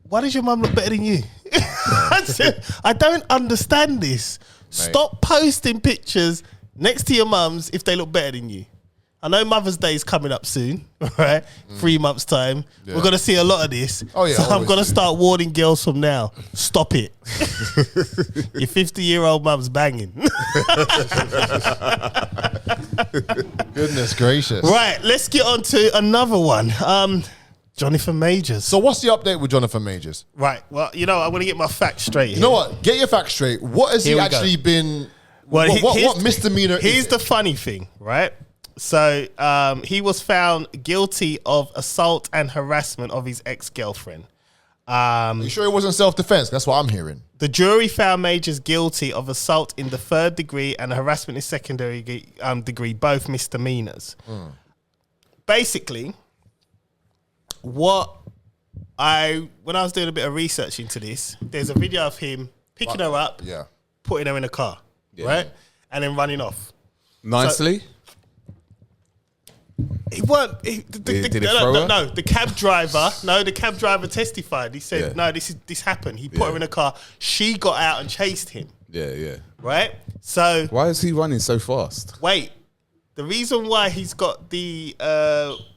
why does your mum look better than you? I said, I don't understand this. Mate. Stop posting pictures next to your mums if they look better than you. I know Mother's Day is coming up soon, right? 3 months' time. Yeah. We're going to see a lot of this. Oh, yeah, so I'm going to start warning girls from now. Stop it. Your 50-year-old mum's banging. Goodness gracious. Right, let's get on to another one. Jonathan Majors. So what's the update with Jonathan Majors? Right, well, you know, I want to get my facts straight here. You know what? Get your facts straight. What has he actually been... Well, what misdemeanor Here's the funny thing, right? So he was found guilty of assault and harassment of his ex-girlfriend. Are you sure it wasn't self-defense? That's what I'm hearing. The jury found Majors guilty of assault in the 3rd degree and harassment in secondary degree, both misdemeanors. Basically, when I was doing a bit of research into this, there's a video of him picking her up, putting her in a car, right? And then running off. Nicely? He weren't. The cab driver testified. He said, "No, this happened." He put her in a car. She got out and chased him. Yeah. Right. So why is he running so fast? Wait, the reason why he's got the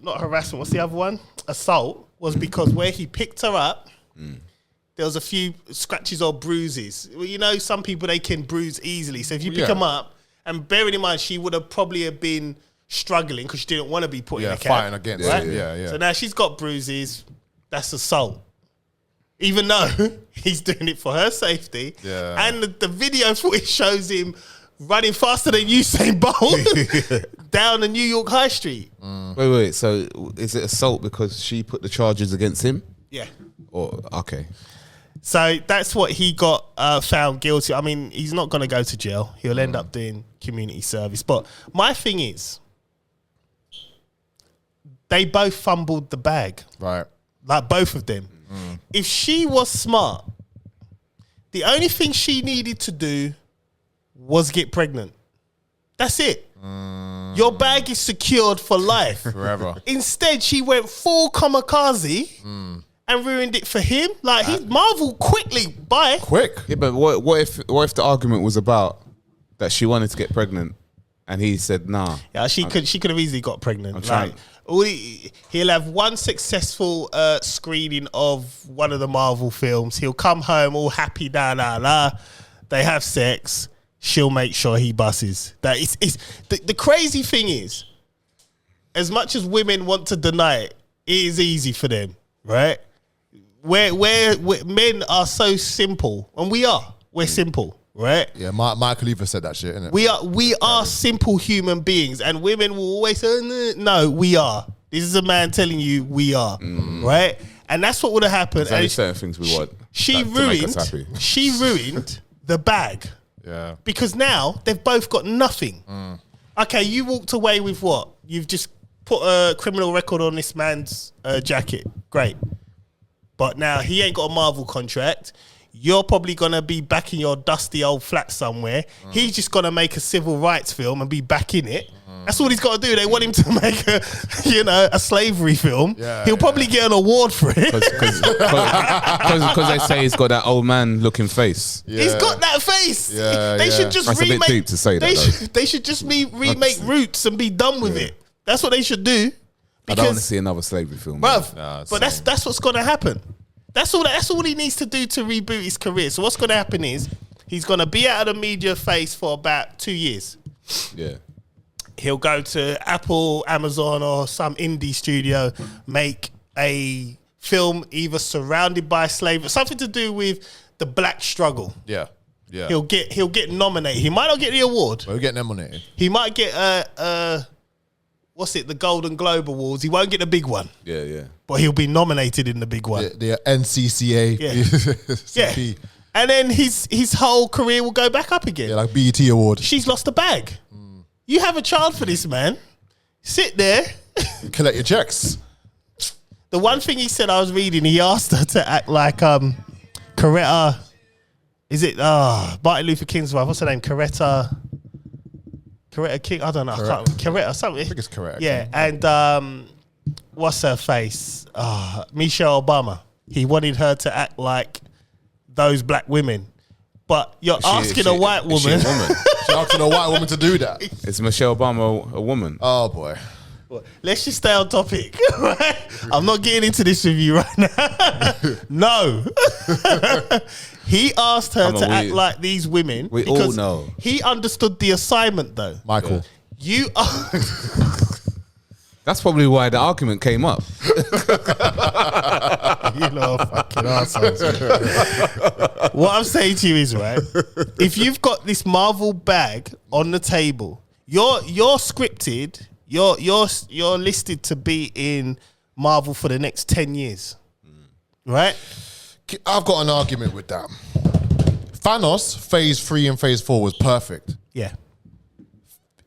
not harassment. What's the other one? Assault was because where he picked her up, there was a few scratches or bruises. Well, you know, some people they can bruise easily. So if you pick them up, and bearing in mind she would have probably been struggling because she didn't want to be put in a cab. Fighting against right? Yeah. So now she's got bruises. That's assault. Even though he's doing it for her safety. Yeah. And the video footage shows him running faster than Usain Bolt down the New York High Street. Wait. So is it assault because she put the charges against him? Yeah. Or okay. So that's what he got found guilty. I mean, he's not going to go to jail. He'll end up doing community service. But my thing is, they both fumbled the bag. Right. Like both of them. If she was smart, the only thing she needed to do was get pregnant. That's it. Your bag is secured for life. Forever. Instead, she went full kamikaze and ruined it for him. Like, he marveled quickly. Bye. Quick. Yeah, but what if the argument was about that she wanted to get pregnant And he said, nah. Yeah, she could have easily got pregnant. I'm trying. He'll have one successful screening of one of the Marvel films. He'll come home all happy, They have sex. She'll make sure he busses. That it's the crazy thing is, as much as women want to deny it, it is easy for them, right? Where men are so simple, and we're simple. Right? Yeah, Michael even said that shit, innit? We are simple human beings, and women will always say, no, we are. This is a man telling you we are, right? And that's what would have happened. There's only certain things we want. She ruined the bag. Yeah. Because now they've both got nothing. Okay, you walked away with what? You've just put a criminal record on this man's jacket. Great. But now he ain't got a Marvel contract. You're probably going to be back in your dusty old flat somewhere. He's just going to make a civil rights film and be back in it. That's all he's got to do. They want him to make a slavery film. Yeah, He'll probably get an award for it. Because they say he's got that old man looking face. Yeah. He's got that face. They should just That's remake. a bit deep to say that. They should just remake Roots and be done with it. That's what they should do. I don't want to see another slavery film. Bruv, but that's what's going to happen. That's all he needs to do to reboot his career. So what's going to happen is he's going to be out of the media face for about 2 years. Yeah. He'll go to Apple, Amazon, or some indie studio, make a film either surrounded by slavery, something to do with the black struggle. Yeah. He'll get nominated. He might not get the award. Well, he'll get nominated. He might get the Golden Globe Awards. He won't get the big one. Yeah. But he'll be nominated in the big one. The NCCA. Yeah. And then his whole career will go back up again. Yeah, like BET Award. She's lost a bag. You have a child for this man. Sit there. Collect your checks. The one thing he said I was reading, he asked her to act like Coretta. Is it Martin Luther King's wife? What's her name? Coretta King? I don't know. Coretta something. I think it's Coretta. Yeah, and what's her face? Michelle Obama. He wanted her to act like those black women. But you're asking a white woman. She's asking a white woman to do that. Is Michelle Obama a woman? Oh, boy. Well, let's just stay on topic. Right? I'm not getting into this with you right now. No. He asked her to act like these women. We all know. He understood the assignment, though. Michael. Yeah. You are... That's probably why the argument came up. You know, fucking assholes. What I'm saying to you is, right, if you've got this Marvel bag on the table, you're scripted, you're listed to be in Marvel for the next 10 years. Right? I've got an argument with that. Thanos, phase 3 and phase 4 was perfect. Yeah.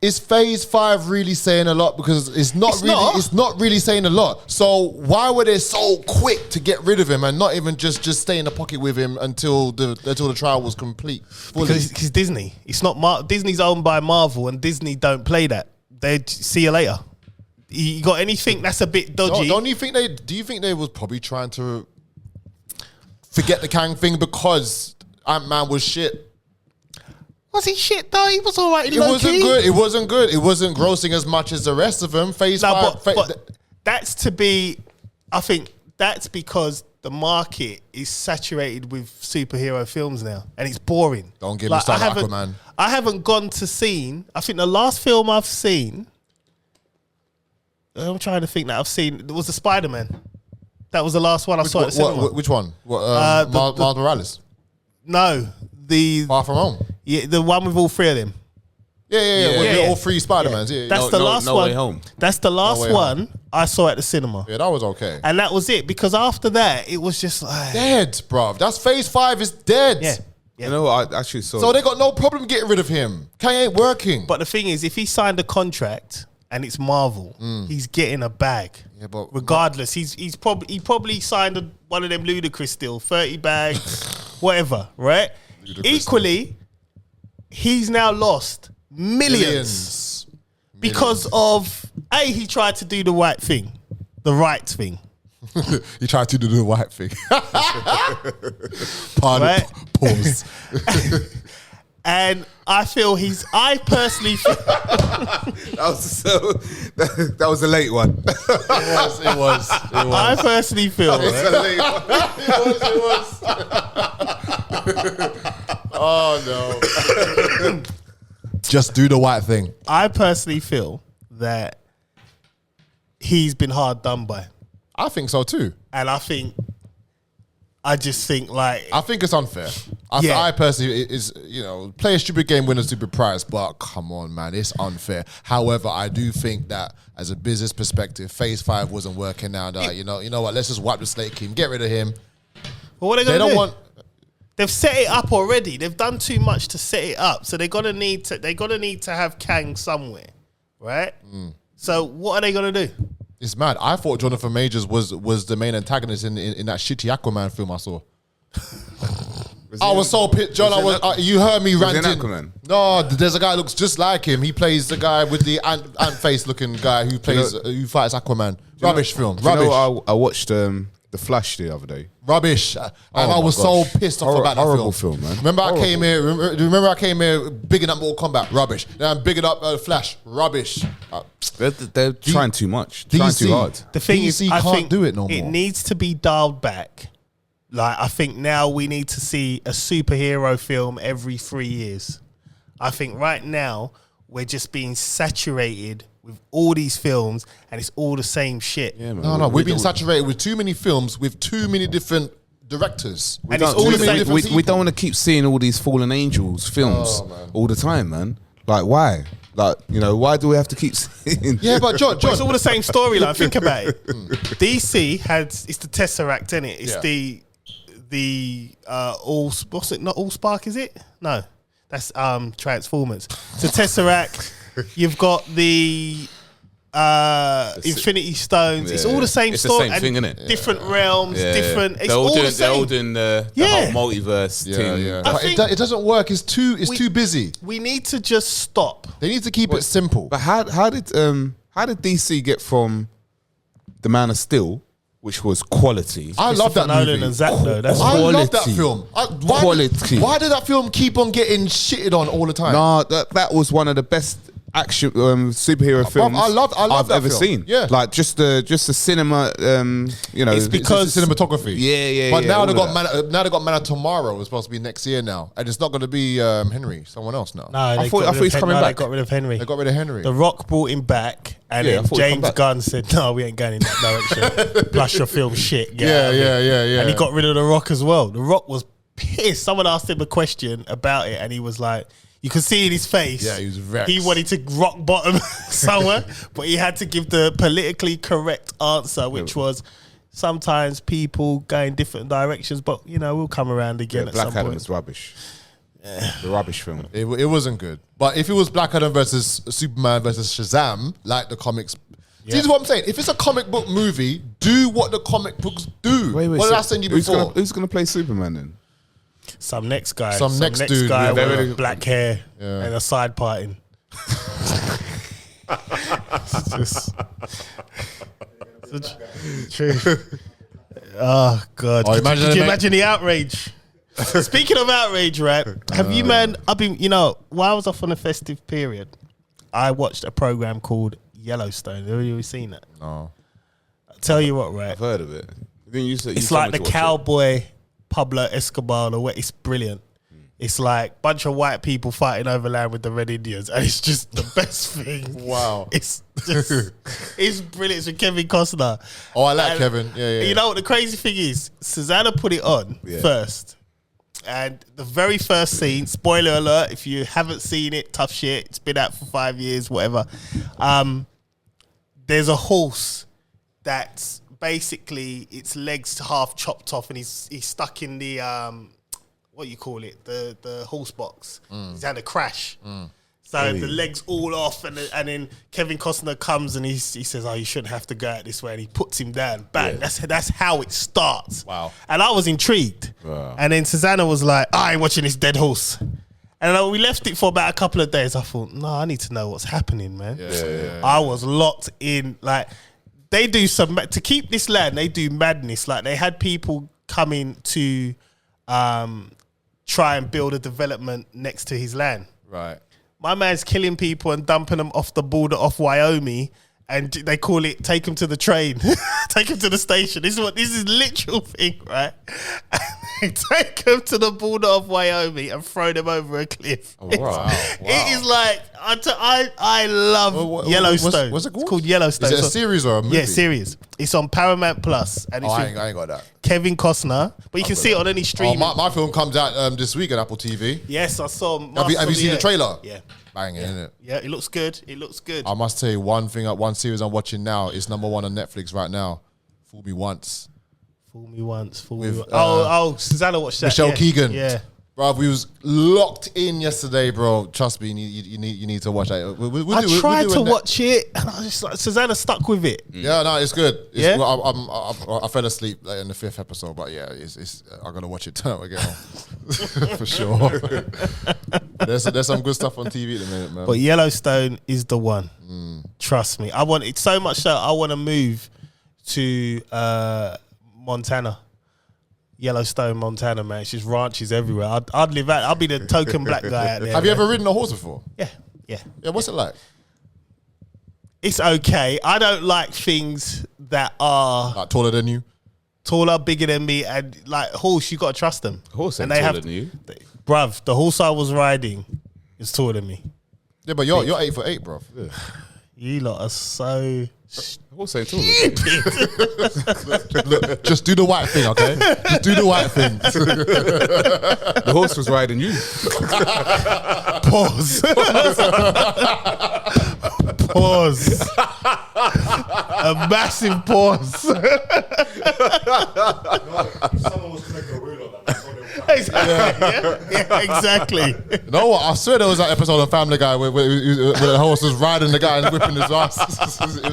Is phase 5 really saying a lot? Because it's not really saying a lot. So why were they so quick to get rid of him and not even just stay in the pocket with him until the trial was complete? Because it's Disney. It's not Disney's owned by Marvel, and Disney don't play that. They see you later. You got anything that's a bit dodgy? Do you think they was probably trying to forget the Kang thing because Ant-Man was shit? Was he shit though? He was all right. It wasn't good. It wasn't good. It wasn't grossing as much as the rest of them. Phase 5. But that's to be. I think that's because the market is saturated with superhero films now, and it's boring. Don't get me started, Aquaman. I haven't gone to seen. I think the last film I've seen. I'm trying to think that I've seen. It was the Spider-Man. That was the last one I saw at the cinema. Which one? Miles Morales. No, Far From Home. Yeah, the one with all three of them. Yeah. All three Spider-Mans. Yeah. That's the last one. No Way Home. That's the last one I saw at the cinema. Yeah, that was okay. And that was it, because after that, it was just like... Dead, bruv. That's phase 5 is dead. Yeah. You know what? I actually saw... So they got no problem getting rid of him. Kang ain't working. But the thing is, if he signed a contract and it's Marvel, he's getting a bag. Yeah, but... Regardless, he probably signed one of them ludicrous deal, 30 bags, whatever, right? Equally, he's now lost millions. Because of, he tried to do the right thing. He tried to do the right thing. Pardon, right? Pause. And I personally feel that was a late one. It was. I personally feel It was a late one. Oh no. Just do the white thing. I personally feel that he's been hard done by. I think so too. And I just think like I think it's unfair. Yeah. I personally play a stupid game, win a stupid prize, but come on, man, it's unfair. However, I do think that as a business perspective, Phase 5 wasn't working out. You know what? Let's just wipe the slate clean, get rid of him. Well, what are They they don't do? want. They've set it up already. They've done too much to set it up, so they're gonna need to have Kang somewhere, right? So what are they gonna do? It's mad. I thought Jonathan Majors was the main antagonist in that shitty Aquaman film I saw. I was so pissed, John. You heard me Was he in ranting. Aquaman? No, there's a guy who looks just like him. He plays the guy with the ant face looking guy who plays who fights Aquaman. Rubbish film. Do you Rubbish. know, I watched The Flash the other day. Rubbish. And I was my so gosh. pissed off about that Horrible film. film, man. Remember Horrible. I came here. Remember I came here bigging up Mortal Kombat. Rubbish. Then I'm bigging up Flash. Rubbish. They're trying too much. Trying too hard. The thing DC is, I can't think do it no It more. needs to be dialed back. Like, I think now we need to see a superhero film every 3 years. I think right now we're just being saturated with all these films and it's all the same shit. Yeah, man. No, we've been saturated with too many films with too many different directors. And it's all the same. We don't want to keep seeing all these fallen angels films all the time, man. Like, why? Like, why do we have to keep seeing? Yeah, but John, But it's all the same storyline. Think about it. DC it's the Tesseract, isn't it? It's Yeah. what's it? Not Allspark, is it? No, that's Transformers. So Tesseract, you've got the Infinity Stones. It's all the same It's the story. same thing, innit? Different realms, different. It's They're all doing, the same. They're all doing the Yeah. whole multiverse thing. Yeah. I But think- it doesn't work. It's too busy. We need to just stop. They need to keep it simple. But how did DC get from The Man of Steel, which was quality? I love that Nolan movie. and Zack, though. That's I love that Quality. film. Quality. Why did that film keep on getting shitted on all the time? Nah, that was one of the best action superhero films I love I've that ever film. seen. Yeah. Like just the cinema. It's because It's cinematography. Yeah, But now all they of got that. now they got Man of Tomorrow. It's supposed to be next year now, and it's not going to be Henry. Someone else now. No, I thought he's coming back. They got rid of Henry. They got rid of Henry. The Rock brought him back, and Yeah, I then thought he'd come James back. Gunn said, "No, we ain't going in that direction. Plus your film shit." Get out of it." yeah. And he got rid of The Rock as well. The Rock was pissed. Someone asked him a question about it, and he was like, you could see in his face. Yeah, he was vexed. He wanted to rock bottom somewhere, but he had to give the politically correct answer, which was sometimes people go in different directions, but we'll come around again at Black some Adam point. was rubbish. The rubbish film. It wasn't good. But if it was Black Adam versus Superman versus Shazam, like the comics. See, this is what I'm saying. If it's a comic book movie, do what the comic books do. What did I send you before? Who's gonna play Superman then? Some next guy. Some next dude, guy yeah, with black hair and a side parting. True. Oh God! Oh, Could you imagine the outrage? Speaking of outrage, right? Have you, man? I've been, while I was off on a festive period, I watched a program called Yellowstone. Have you ever seen that? No. I'll tell you what, right? I've heard of it. It's like the cowboy Pablo Escobar. It's brilliant. It's like a bunch of white people fighting over land with the Red Indians, and it's just the best thing. Wow. It's just, it's brilliant. It's with Kevin Costner. Oh, I like And Kevin. Yeah. You know what the crazy thing is? Susanna put it on first. And the very first scene, spoiler alert, if you haven't seen it, tough shit. It's been out for 5 years, whatever. There's a horse that's basically its legs half chopped off, and he's stuck in the what you call it, the horse box. He's had a crash. So the legs all off, and then Kevin Costner comes and he says, "Oh, you shouldn't have to go out this way," and he puts him down. Bang! That's how it starts. Wow. And I was intrigued. Wow. And then Susanna was like, "I ain't watching this dead horse." And we left it for about a couple of days. I thought, no, I need to know what's happening, man. I was locked in. Like, they do to keep this land, they do madness. Like, they had people coming to try and build a development next to his land. Right. My man's killing people and dumping them off the border off Wyoming, and they call it take him to the train, take him to the station. This is literal thing, right? Take him to the border of Wyoming and throw them over a cliff. Oh, wow. It is like I love Yellowstone. What's it called? It's called Yellowstone. Is it a series or a movie? Yeah, series. It's on Paramount Plus, and it's I with ain't got that. Kevin Costner. But you can see it on any Oh, stream. my film comes out this week on Apple TV. Yes, I saw. Have you seen the trailer? Yeah. Banging, isn't it? Yeah, it looks good. It looks good. I must tell you one series I'm watching now is #1 on Netflix right now. Fool Me Once. Fool me once. Fool With, me once. Susanna watched that. Michelle Keegan. Yeah. Bro, we was locked in yesterday, bro. Trust me, you need to watch that. I tried to watch it, and I was just like, Susanna stuck with it. Yeah, no, it's good. Yeah? I fell asleep in the 5th episode, but yeah, it's I'm gonna watch it tonight again for sure. There's some good stuff on TV at the minute, man. But Yellowstone is the one. Trust me. I want it so much so I want to move to Montana. Yellowstone, Montana, man. It's just ranches everywhere. I'd live out. I'll be the token black guy out there. Have you ever ridden a horse before? Yeah, yeah. Yeah, what's it like? It's okay. I don't like things that are Like taller than you? taller, bigger than me, and like horse. You gotta trust them. Horse ain't and they taller than you. Bruv, the horse I was riding is taller than me. Yeah, but you're 8'8", bro. Yeah. You lot are so Horse ain't taller than you. Look, just do the white thing, okay? Just do the white thing. The horse was riding you. pause. Pause. A massive pause. Someone was connecting a wheel on that. That's what they were. Exactly. Yeah, exactly. You know what? I swear there was that episode of Family Guy where the horse was riding the guy and whipping his ass.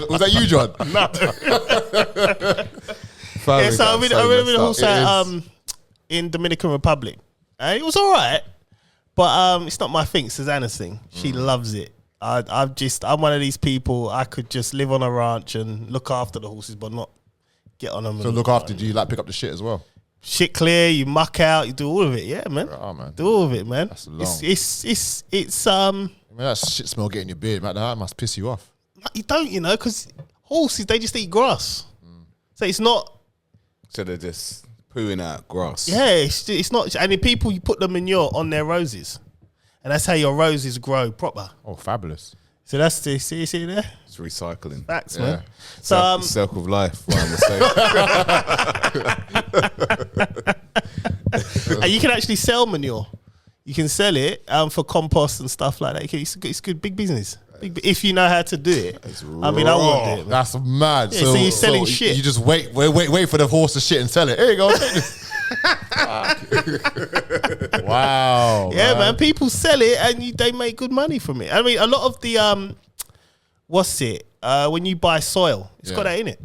Was that you, John? No. Yeah, so I remember the horse in Dominican Republic. And it was all right. But it's not my thing, Susanna's thing. She loves it. I'm one of these people, I could just live on a ranch and look after the horses, but not get on them. So look after, do you like pick up the shit as well? Shit clear, you muck out, you do all of it. Yeah, man. Oh, man. Do all of it, man. That's long. It's I mean, that shit smell getting your beard, man. That must piss you off. you don't, because horses, they just eat grass. So it's not. So they're just pooing out grass. Yeah, it's not. And the people, you put the manure on their roses, and that's how your roses grow proper. Oh, fabulous. So that's the see there. It's recycling. Facts, Yeah. man. So Circle of life. What I'm saying. and you can actually sell manure. You can sell it for compost and stuff like that. It's good, big business. If you know how to do it. I mean, I would do it, man. That's mad. Yeah, so you're selling shit. You just wait for the horse to shit and sell it. Here you go. Take this. Wow. Yeah, man. People sell it and they make good money from it. I mean, a lot of the when you buy soil, it's got that in it.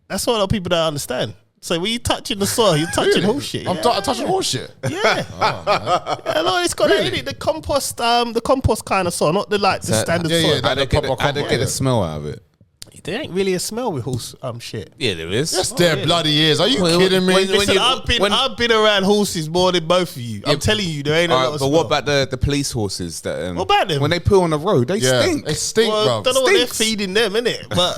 That's what a lot of people don't understand. So when you're touching the soil, you're touching horse shit. I'm touching horse shit. Yeah. Yeah, no, it's got that in it. The compost kind of soil, not the standard soil. How they get the smell out of it? There ain't really a smell with horse shit. Yeah, there is. Yes, there bloody is. Are you kidding me? Listen, I've been around horses more than both of you. I'm telling you, there ain't a lot of But smell. what about the police horses? That What about them? When they poo on the road, they stink. They stink, Well, bro. don't know what they're Stinks. feeding them, innit? But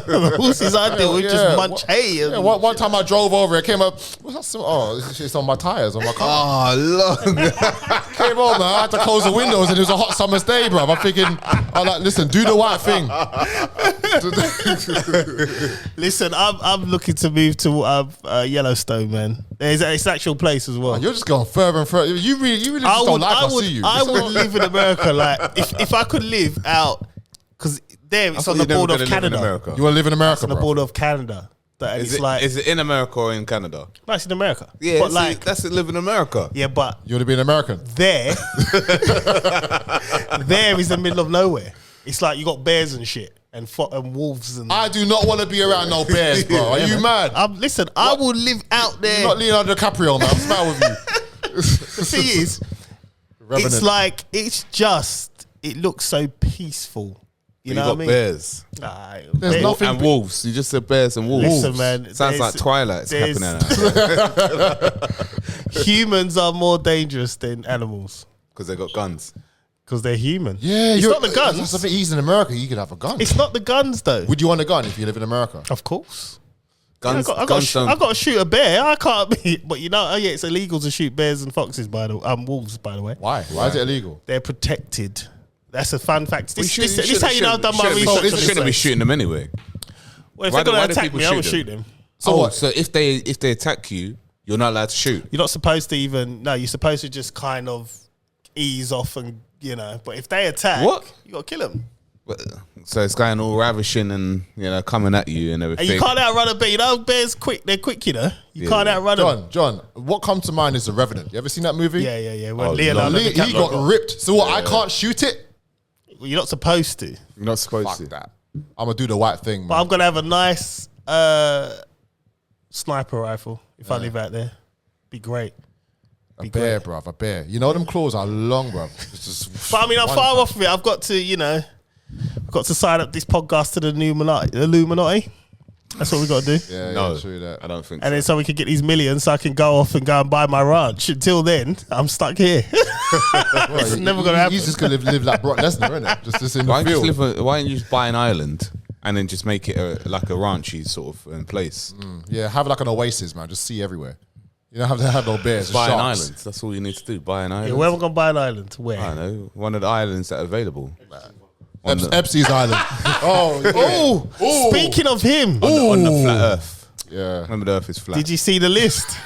the horses I deal with just munch hay. Yeah, one time I drove over, it came up. What's that smell? Oh, it's on my tires, on my car. Oh, look. Came on, man. I had to close the windows, and it was a hot summer's day, bro. I'm thinking, listen, do the white thing. Listen, I'm looking to move to Yellowstone, man. It's an actual place as well. You're just going further and further. You really just don't like I see you. I would live in America. Like if I could live out, because there it's on the border of Canada. You want to live in America, It's on the bro? border of Canada. Is it in America or in Canada? No, it's in America. Yeah, but that's it. Live in America. Yeah, but You want to be an American? there is the middle of nowhere. It's like you got bears and shit and wolves and. I do not want to be around no bears, bro. Are you mad? Listen, I will live out there. You're not Leonardo DiCaprio, man. I'm smart with you. The thing is, Revenant. it looks so peaceful. You You know got what I mean? bears There's nothing. and wolves. You just said bears and wolves. Listen, man, Sounds there's- like Twilight's there's- happening Humans are more dangerous than animals because they got guns. because they're human. Yeah, it's you're- not the guns. That's the thing. He's in America. You could have a gun. It's not the guns, though. Would you want a gun if you live in America? Of course. Guns. I guns don't. got to shoot a bear. I can't be. But you know, it's illegal to shoot bears and foxes. Wolves, by the way. Why? Why is it illegal? They're protected. That's a fun fact. This You is how you know I've done my shouldn't be- research. on this shouldn't be place. shooting them anyway. Well, if Why they're do going to attack people me, I will shoot shoot them. So what? So if they attack you, you're not allowed to shoot. You're not supposed to even. No, you're supposed to just kind of ease off and But if they attack, What? you got to kill them. So it's going all ravishing and coming at you and everything. And you can't outrun a bear. You know, bears quick. They're quick. You can't outrun them. John, what comes to mind is The Revenant. You ever seen that movie? Yeah. When Oh, Leonardo He DiCaprio got ripped. So what? I can't shoot it. Well, you're not supposed to. You're not supposed Fuck to. that. I'm gonna do the white thing, But man. I'm gonna have a nice sniper rifle if I live out there. Be great. A bear, bruv. A bear. You know them claws are long, bruv. It's just But I mean, I'm one far time. off of it. I've got to, I've got to sign up this podcast to the Illuminati. That's what we got to do. Yeah, No, true that. I don't think And so. then so we can get these millions, so I can go off and go and buy my ranch. Until then, I'm stuck here. It's never gonna happen. He's just gonna live like Brock Lesnar, isn't it? Just in the Why don't, field. why don't you just buy an island and then just make it like a ranchy sort of place? Yeah, have like an oasis, man. Just see everywhere. You don't have to have no bears. Buy an sharks. island. That's all you need to do. Buy an island. Yeah, where am I gonna buy an island? Where? I don't know. One of the islands that are available. On the, Epstein's island. Oh, yeah. Speaking of him, on the flat Earth. Yeah. Remember the Earth is flat. did you see the list?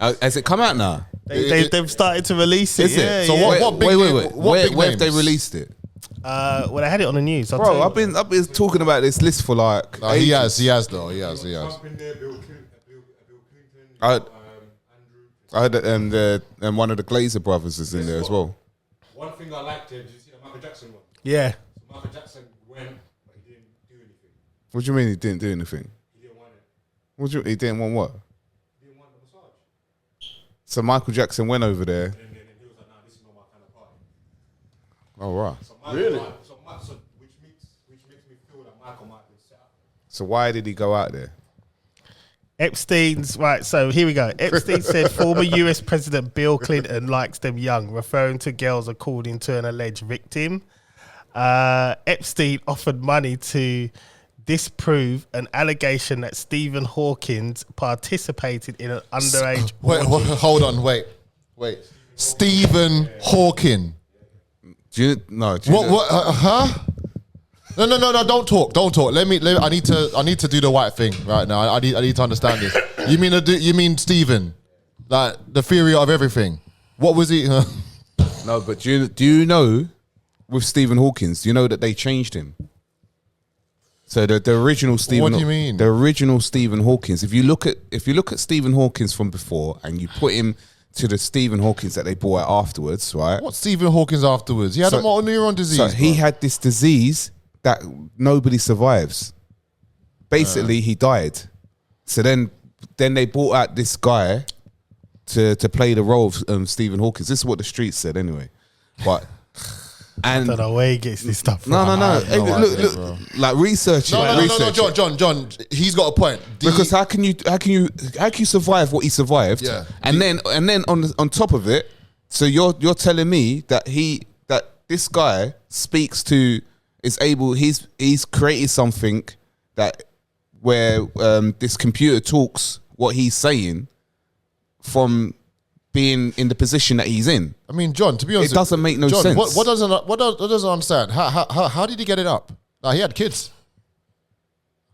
Has it come out now? They've started to release it. Is yeah, it? So yeah. what big wait, name- wait. what big Where have they names? released it? Well, they had it on the news. I'll Bro, tell you I've been talking about this list for like. No, he ages. has though. He has. Trump in there, Bill Clinton, I- Andrew. I heard that one of the Glazer brothers is in there as well. One thing I liked, did you see the Michael Jackson one? Yeah. So Michael Jackson went, but he didn't do anything. What do you mean he didn't do anything? He didn't want it. What do you, he didn't want what? He didn't want the massage. So Michael Jackson went over there. And then he was like, nah, this is not my kind of party. Oh right. So Michael which makes me feel that Michael might be set up. So why did he go out there? Epstein's right. So here we go. Epstein said former U.S. President Bill Clinton likes them young, referring to girls according to an alleged victim. Epstein offered money to disprove an allegation that Stephen Hawking participated in an underage. Hold on. Wait. Stephen Hawking. Do you know? What? Huh? No! Don't talk. Let me. I need to do the white thing right now. I need to understand this. You mean Stephen, like the theory of everything? What was he? No, but do you know with Stephen Hawkins? Do you know that they changed him? So the original Stephen. What do you mean? The original Stephen Hawkins. If you look at Stephen Hawkins from before and you put him to the Stephen Hawkins that they brought out afterwards, right? What Stephen Hawking's afterwards? He had a motor neuron disease. So he bro. had this disease that nobody survives. Basically, he died. So then they brought out this guy to play the role of Stephen Hawkins. This is what the streets said anyway. But I don't know where he gets this stuff from. no. have Hey, no look, idea, bro. like research it. No, research it. John. He's got a point. Because how can you survive what he survived? Yeah. And then on top of it, so you're telling me that this guy he's created something that where this computer talks what he's saying from being in the position that he's in. I mean, John. To be honest, It doesn't make no John, sense. What doesn't understand? How did he get it up? He had kids.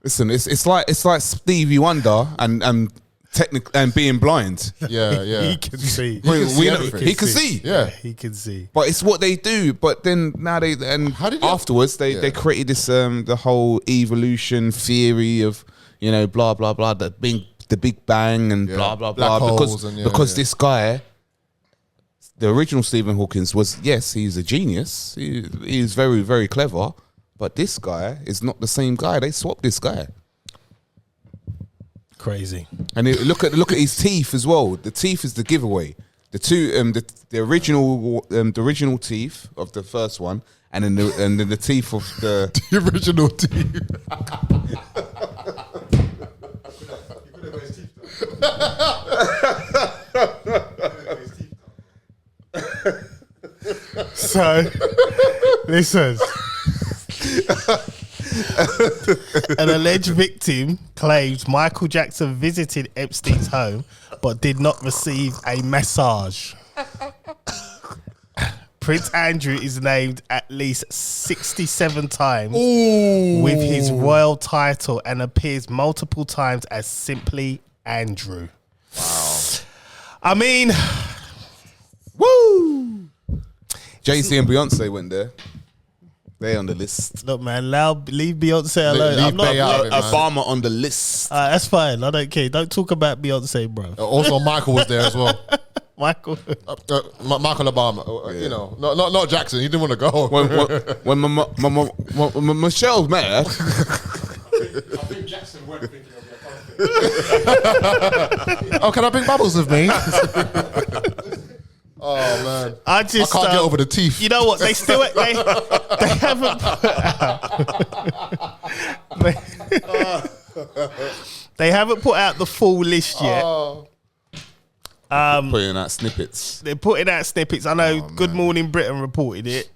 Listen, it's like Stevie Wonder and being blind. Yeah. He can see. see everything. He can see. Yeah. He can see. But it's what they do. But then now How did they- afterwards they created this the whole evolution theory of blah blah blah, that being the Big Bang and blah blah Black blah holes and because this guy, the original Stephen Hawkins, he's a genius. He's very very clever. But this guy is not the same guy. They swapped this guy. Crazy. And look at his teeth as well. The teeth is the giveaway. The original teeth of the first one and then the teeth of the The original teeth. So, listen. An alleged victim claims Michael Jackson visited Epstein's home but did not receive a massage. Prince Andrew is named at least 67 times with his royal title and appears multiple times as simply Andrew. Wow. I mean, woo! Jay-Z and Beyonce went there. They on the list. Look, man, leave Beyonce alone. Leave I'm not Bey out of it, man. Obama on the list. that's fine. I don't care. Don't talk about Beyonce, bro. Also, Michael was there as well. Michael. Michael Obama. You know, not Jackson. He didn't want to go. When Michelle's met her, I think Jackson weren't thinking of their Oh, can I bring bubbles with me? Oh man, I can't get over the teeth. You know what? They still they haven't they haven't put out the full list yet. putting out snippets. They're putting out snippets. I know Good Morning Britain reported it.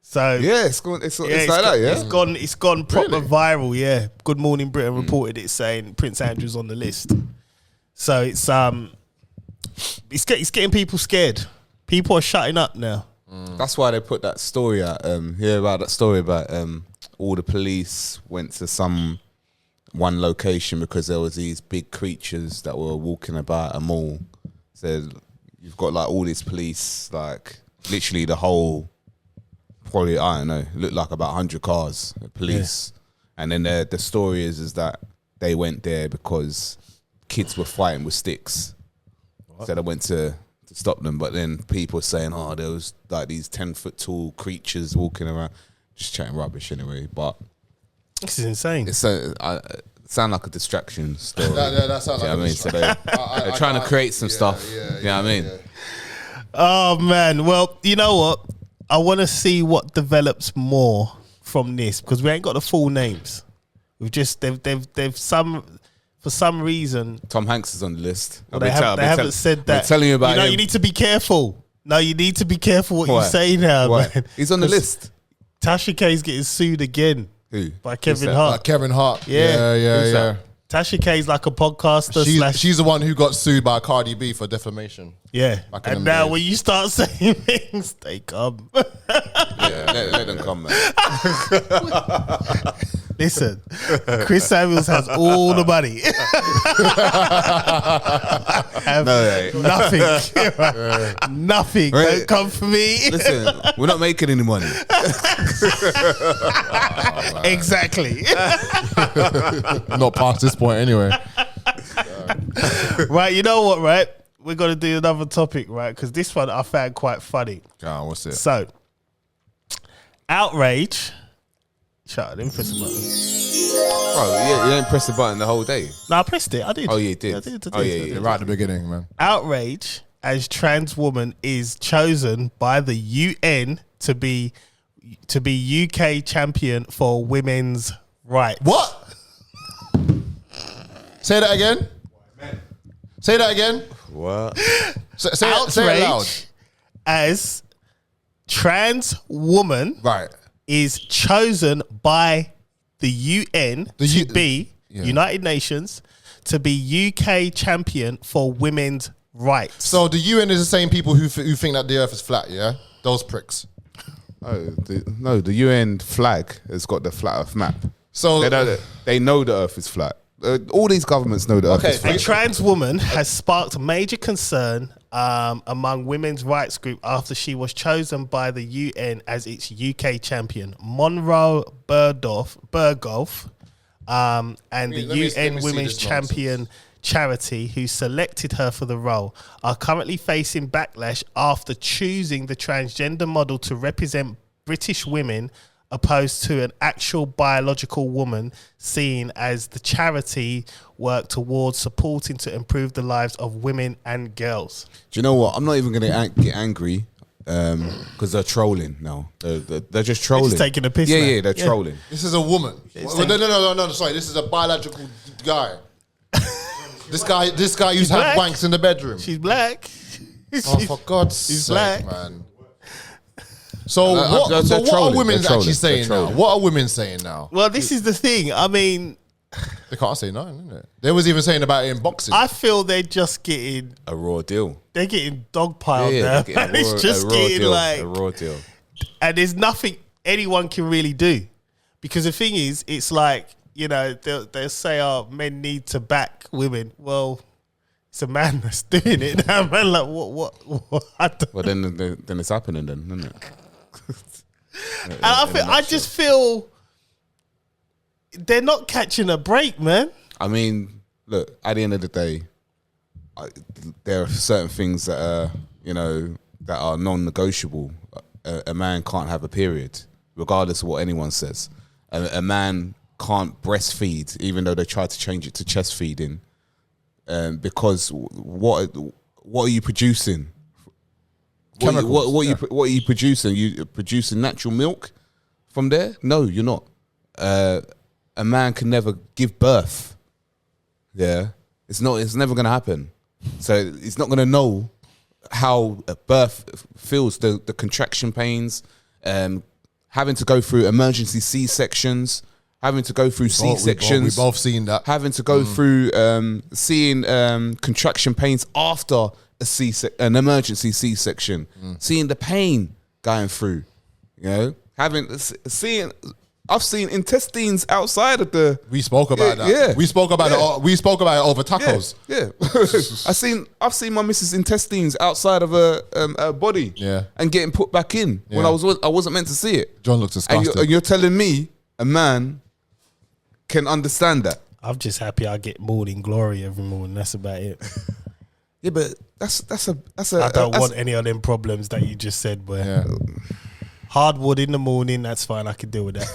So Yeah, it's like that. Yeah, it's gone proper viral. Yeah, Good Morning Britain reported it, saying Prince Andrew's on the list. So it's getting people scared. People are shutting up now. That's why they put that story out. Hear about that story about all the police went to one location because there was these big creatures that were walking about a mall. So you've got like all these police, like literally the whole, probably I don't know, looked like about 100 cars, police, and then the story is that they went there because kids were fighting with sticks. So they went to stop them, but then people saying, "Oh, there was like these 10-foot tall creatures walking around," just chatting rubbish anyway. But This is insane. it's sound like a distraction story. That sounds like I mean, so they're trying to create some stuff. You know what I mean? Oh man, well, you know what? I want to see what develops more from this because we ain't got the full names. We've just they've for some reason Tom Hanks is on the list. they haven't said that. I'm telling you about You know, him. you need to be careful. No, you need to be careful what you Why? say now, Why? man. He's on the list. Tasha K's getting sued again Who? by Kevin that? Hart. Kevin Hart. Yeah. Who's that? Tasha K's like a podcaster She's the one who got sued by Cardi B for defamation. yeah. Back in And them now days. when you start saying things, they come. Yeah, let them come, man. Listen, Chris Samuels has all the money. Have nothing. Nothing. Right. Don't come for me. Listen, we're not making any money. Exactly. Not past this point anyway. Right, you know what, right? We're going to do another topic, right? Because this one I found quite funny. What's it? So, outrage. Shut up, let me press the button. Bro, you didn't press the button the whole day. No, I pressed it. I did. Oh, you did. I did. Oh, yeah. Right at the beginning, man. Outrage as trans woman is chosen by the UN to be UK champion for women's rights. What? Say that again. Say that again. What? Say it loud. Outrage as trans woman Right. is chosen by the UN to be United Nations to be UK champion for women's rights. So the UN is the same people who think that the Earth is flat. Yeah, those pricks. Oh, the UN flag has got the flat Earth map. So They know the Earth is flat. All these governments know the Earth is A flat. trans woman has sparked major concern among women's rights group after she was chosen by the UN as its UK champion. Monroe Bergdorf, and the let me UN see Women's this Champion charity who selected her for the role are currently facing backlash after choosing the transgender model to represent British women opposed to an actual biological woman, seen as the charity work towards supporting to improve the lives of women and girls. Do you know what? I'm not even going to get angry. because they're trolling now. They're just trolling. just taking a piss Yeah, now. yeah, they're Yeah. trolling. This is a woman. No, sorry. This is a biological guy. This guy used to have black. wanks in the bedroom. She's black. Oh, for God's She's sake, black. man. So they're what are trolling. women They're trolling. actually saying They're now? trolling. What are women saying now? Well, this is the thing. I mean, They can't say no, isn't it? They was even saying about it in boxing. I feel they're just getting A raw deal. they're getting dogpiled Yeah, now. they're getting And it's just a raw getting deal. like, A raw deal. and there's nothing anyone can really do, because the thing is, it's like, you know, they'll say, "Oh, men need to back women." Well, it's a man that's doing it now. Man, like what? Well, then it's happening, then, isn't it? And I just feel they're not catching a break, man. I mean, look, at the end of the day, there are certain things that are, that are non-negotiable. A man can't have a period, regardless of what anyone says. A man can't breastfeed, even though they try to change it to chest feeding, because what are you producing? What are you producing? You producing natural milk from there? No, you're not. A man can never give birth. Yeah, it's never going to happen. So he's not going to know how birth feels, the contraction pains, having to go through emergency C-sections, having to go through C-sections. We both seen that. Having to go through seeing contraction pains after an emergency C-section, seeing the pain going through, I've seen intestines outside of the. We spoke about that. Yeah. We spoke about it. We spoke about it over tacos. Yeah. I've seen my missus' intestines outside of a body. Yeah. And getting put back in when I wasn't meant to see it. John looks disgusted. And you're telling me a man can understand that? I'm just happy I get morning glory every morning. That's about it. Yeah, but that's a. I don't want any of them problems that you just said, boy. Yeah. Hardwood in the morning, that's fine. I can deal with that.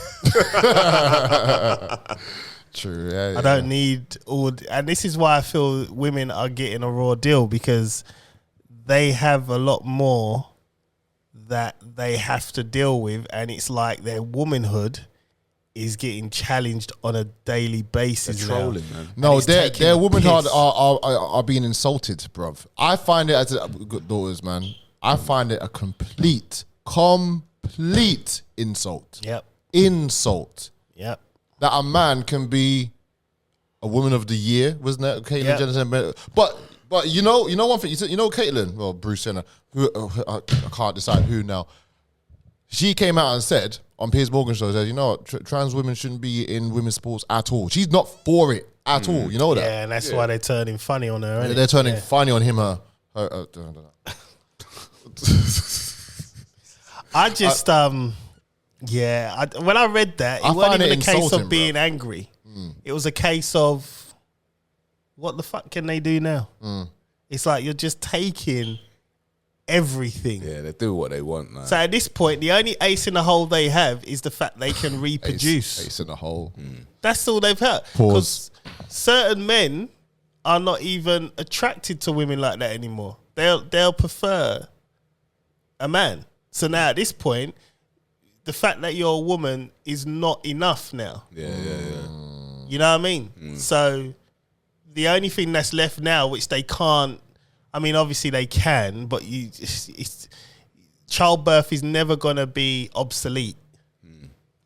True. Yeah, I don't need all, and this is why I feel women are getting a raw deal, because they have a lot more that they have to deal with, and it's like their womanhood is getting challenged on a daily basis. They're trolling, man. No, it's their taking the womanhood piss. are being insulted, bruv. I find it as good daughters, man. I find it a complete insult. Yep. Insult Yep. that a man can be a woman of the year, wasn't it? Caitlyn Yep. Jenner. But you know one thing. You know Caitlyn, well, Bruce Jenner, who I can't decide who now. She came out and said on Piers Morgan's show, said, trans women shouldn't be in women's sports at all. She's not for it at all. You know that? Yeah, and that's why they're turning funny on her. Innit? They're turning funny on him. Her. I just when I read that, I it wasn't find even it a case insulting, of being angry. It was a case of, what the fuck can they do now? It's like you're just taking everything. Yeah, they do what they want, man. So at this point, the only ace in the hole they have is the fact they can reproduce. Ace in the hole. That's all they've had. Pause. Because certain men are not even attracted to women like that anymore. They'll prefer a man. So now at this point, the fact that you're a woman is not enough now. Yeah. You know what I mean? So the only thing that's left now, which they can't, I mean, obviously they can, but childbirth is never going to be obsolete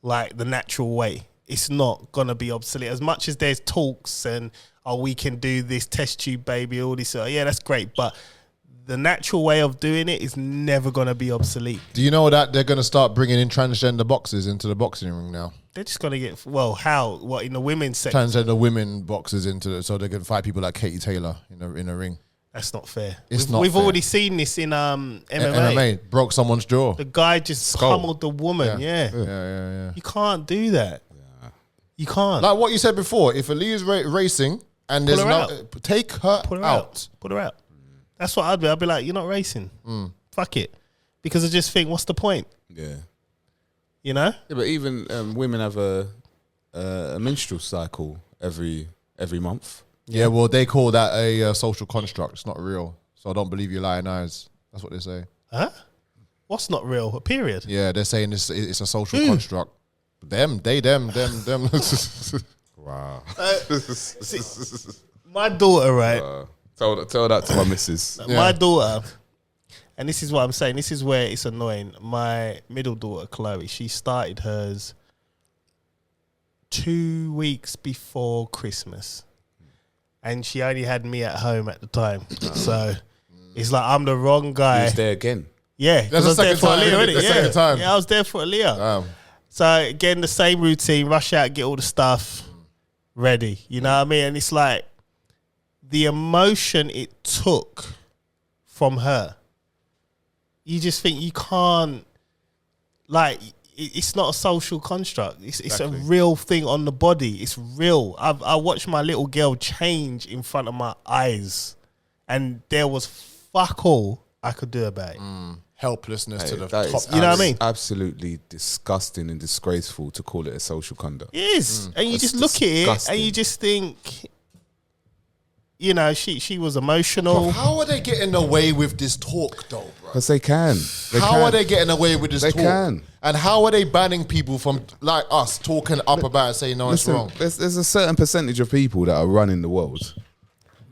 like the natural way. It's not going to be obsolete. As much as there's talks and, we can do this test tube baby, all this, yeah, that's great. But the natural way of doing it is never going to be obsolete. Do you know that they're going to start bringing in transgender boxers into the boxing ring now? They're just going to get, how? What, in the women's section? Transgender women boxers so they can fight people like Katie Taylor in a ring. That's not fair. It's We've fair. already seen this in MMA. MMA broke someone's jaw. The guy just pummeled the woman. Yeah. You can't do that. You can't. Like what you said before, if Aaliyah's racing and there's her no, out. take her Put her out. out. Put her out. That's what I'd be. I'd be like, you're not racing. Fuck it. Because I just think, what's the point? Yeah. You know? Yeah, but even women have a menstrual cycle every month. Yeah, well, they call that a social construct. It's not real. So I don't believe your lying eyes. That's what they say. Huh? What's not real? A period. Yeah, they're saying it's a social construct. Them. Wow. My daughter, right? Tell that to my missus. My daughter, and this is what I'm saying. This is where it's annoying. My middle daughter, Chloe, she started hers 2 weeks before Christmas, and she only had me at home at the time. So it's like I'm the wrong guy. He was there again. Yeah, That's I was the there second for time, Aaliyah, isn't it? innit? The second time. Yeah, I was there for Aaliyah. Damn. So again, the same routine: rush out, get all the stuff ready. You know what I mean? And it's like the emotion it took from her. You just think you can't, like, it's not a social construct. It's a real thing on the body. It's real. I watched my little girl change in front of my eyes, and there was fuck all I could do about it. Helplessness to the That top. is You know what I mean? Absolutely disgusting and disgraceful to call it a social conduct. It is. And you That's just look at it disgusting. and you just think, you know, she was emotional. How are they getting away with this talk, though, bro? Because they can. How are they getting away with this They talk? can. And how are they banning people from, like us, talking up about it, saying, no, Listen, it's wrong? there's a certain percentage of people that are running the world.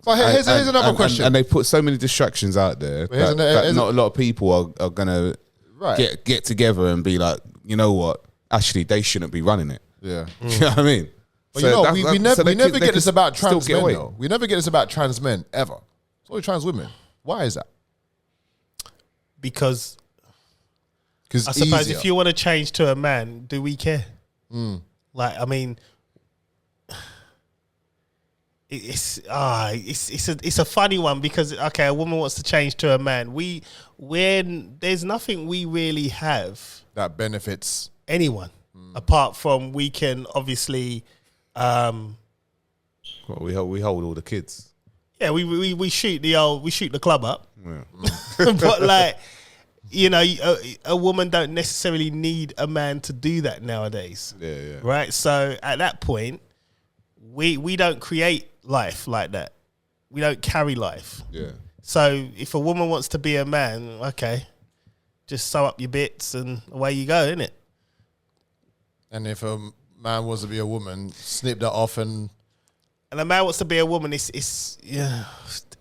But here's another question. And they put so many distractions out there here's that not a lot of people are going to Right. get together and be like, you know what? Actually, they shouldn't be running it. Yeah. You know what I mean? But you know, we never get this about still trans get men, away. though. We never get this about trans men, ever. It's only trans women. Why is that? Because Because I suppose if you want to change to a man, do we care? Like, I mean, it's a funny one because, okay, a woman wants to change to a man. When there's nothing we really have that benefits anyone apart from we can obviously, Well, we hold all the kids. yeah, we shoot the club up, Yeah. but like, you know, a woman don't necessarily need a man to do that nowadays. Yeah. Right? So at that point, we don't create life like that. We don't carry life. Yeah. So if a woman wants to be a man, okay, just sew up your bits and away you go, innit? And if a man wants to be a woman, snip that off and And a man wants to be a woman, it's just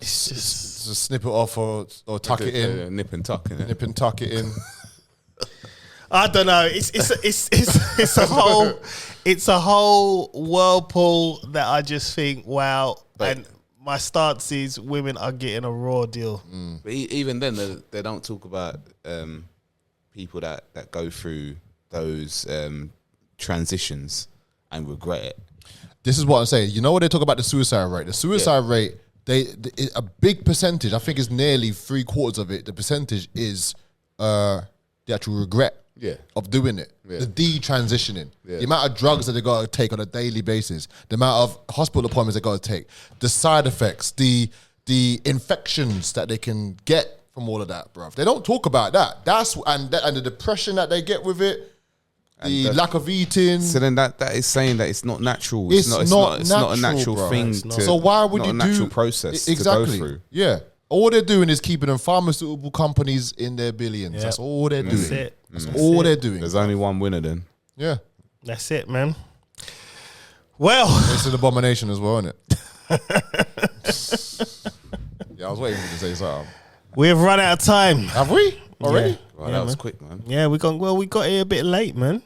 just snip it off or tuck it in. Yeah, nip and tuck, innit? Nip and tuck it in. I don't know. It's a whole whirlpool that I just think, wow. And my stance is women are getting a raw deal. But even then, they don't talk about people that go through those transitions and regret it. This is what I'm saying. You know what they talk about the suicide rate? The suicide rate, a big percentage, I think it's nearly 3/4 of it, the percentage is the actual regret of doing it. Yeah. The detransitioning. Yeah. The amount of drugs that they got to take on a daily basis. The amount of hospital appointments they got to take. The side effects. The infections that they can get from all of that, bruv. They don't talk about that. And the depression that they get with it. The lack of eating. So then that is saying that it's not natural. It's not a natural natural, bro. thing. It's not. To, So why would not you a natural do process exactly? to go through? Yeah, all they're doing is keeping them pharmaceutical companies in their billions. Yeah. That's all they're doing. That's it. That's all they're doing. There's only one winner then. Yeah, That's it, man. Well, it's an abomination as well, isn't it? Yeah, I was waiting for you to say something. we've run out of time. Have we already? Yeah. Wow, that was quick, man. Yeah, we got here a bit late, man.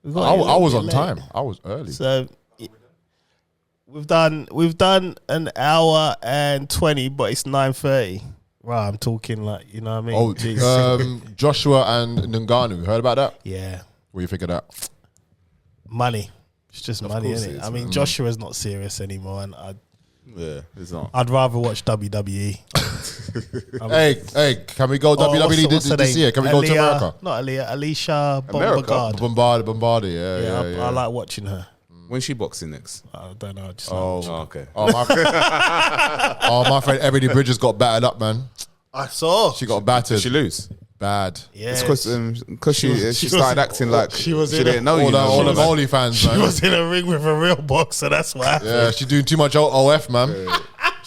We got I here a little was bit on late. time. I was early. So we've done an hour and 20, but it's 9:30. Right, I'm talking like, you know what I mean? Oh, Jeez. Joshua and Ngannou. Heard about that? Yeah, What do you think of that? money. It's just money, course isn't it it? is, I mean, man. Joshua's not serious anymore, and Yeah, it's not. I'd rather watch WWE. Hey, can we go WWE what's her this name? year? Can we go to Aaliyah- America? Not Aaliyah, Alicia America? Bombard. Bombardier. Yeah, Yeah. I like watching her. When's she boxing next? I don't know. Just Oh, Oh, okay. my friend Ebony Bridges got battered up, man. I saw. She got battered. Did she lose? Bad. Yeah, It's because she started acting like she was she in didn't know you. All know, them man. OnlyFans, she man. was in a ring with a real boxer. That's why. Yeah, she doing too much OF, man.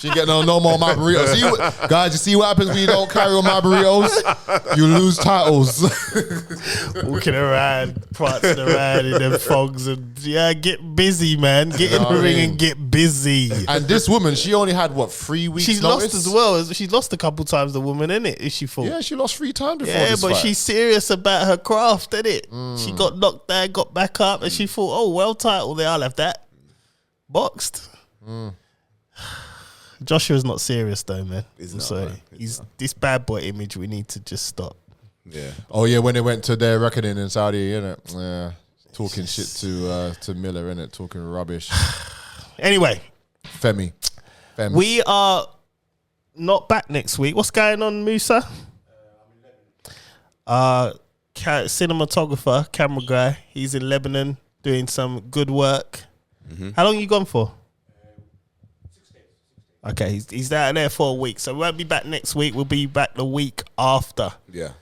She ain't get no more my burritos. Guys, you see what happens when you don't carry on my burritos? You lose titles. Walking around, prancing around in them fogs and get busy, man. Get in the ring and get busy. And this woman, she only had 3 weeks. She's notice? lost as well. She's lost a couple times. The woman, innit? Is she full? Yeah, she lost 3 times before. Yeah, this but fight. she's serious about her craft, innit? She got knocked down, got back up, and she thought, "Oh, well, title there. I'll have that." Boxed. Joshua's not serious though, man. I'm sorry. He's this bad boy image. We need to just stop. Yeah. Oh yeah, when they went to their reckoning in Saudi, innit? Yeah, talking shit to Miller, innit? Talking rubbish. Anyway, Femi. we are not back next week. What's going on, Musa? Cinematographer, camera guy. He's in Lebanon doing some good work. How long you gone for? 6 days. Okay, he's out there for a week, so we won't be back next week. We'll be back the week after. Yeah.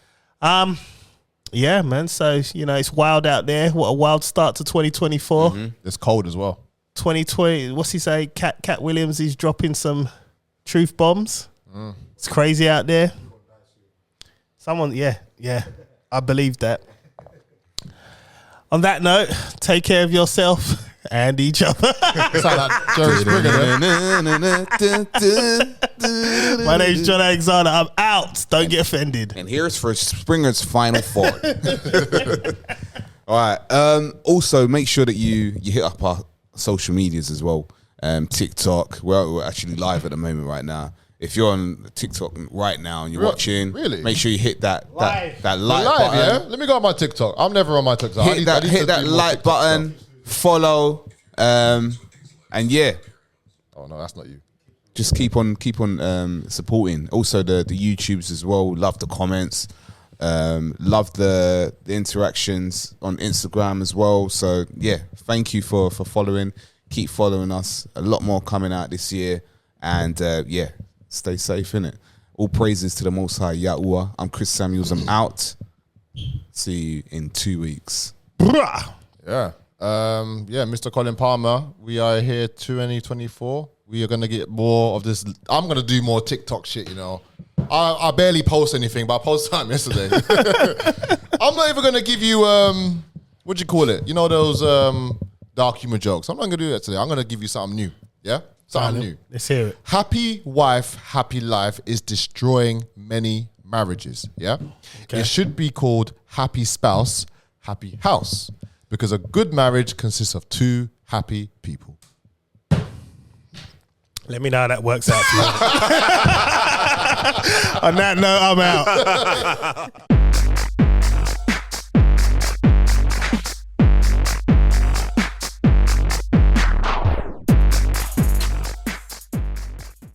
Yeah, man. So it's wild out there. What a wild start to 2024. It's cold as well. 2020. What's he say? Katt Williams is dropping some truth bombs. It's crazy out there. Someone, yeah, I believe that. On that note, take care of yourself and each other. It's like that Jerry Springer. My name's John Alexander. I'm out. Don't get offended. And here's for Springer's final thought. All right. Also, make sure that you hit up our social medias as well. TikTok. We're actually live at the moment right now. If you're on TikTok right now and you're watching, make sure you hit that like button. Yeah? Let me go on my TikTok. I'm never on my TikTok. Hit that like button, follow, and yeah. Oh no, that's not you. Just keep on supporting. Also the YouTubes as well. Love the comments. Love the interactions on Instagram as well. So yeah, thank you for following. Keep following us. A lot more coming out this year. And yeah, stay safe, innit? All praises to the Most High Yahuwah. I'm Chris Samuels. I'm out. See you in 2 weeks. Bruh. Yeah. Mr. Colin Palmer, we are here 2024. We are going to get more of this. I'm going to do more TikTok shit, I barely post anything, but I posted time yesterday. I'm not even going to give you, what do you call it? Those dark humor jokes. I'm not going to do that today. I'm going to give you something new. Yeah? Something new. Let's hear it. Happy wife, happy life is destroying many marriages. Yeah? Okay. It should be called happy spouse, happy house. Because a good marriage consists of 2 happy people. Let me know how that works out for you. On that note, I'm out.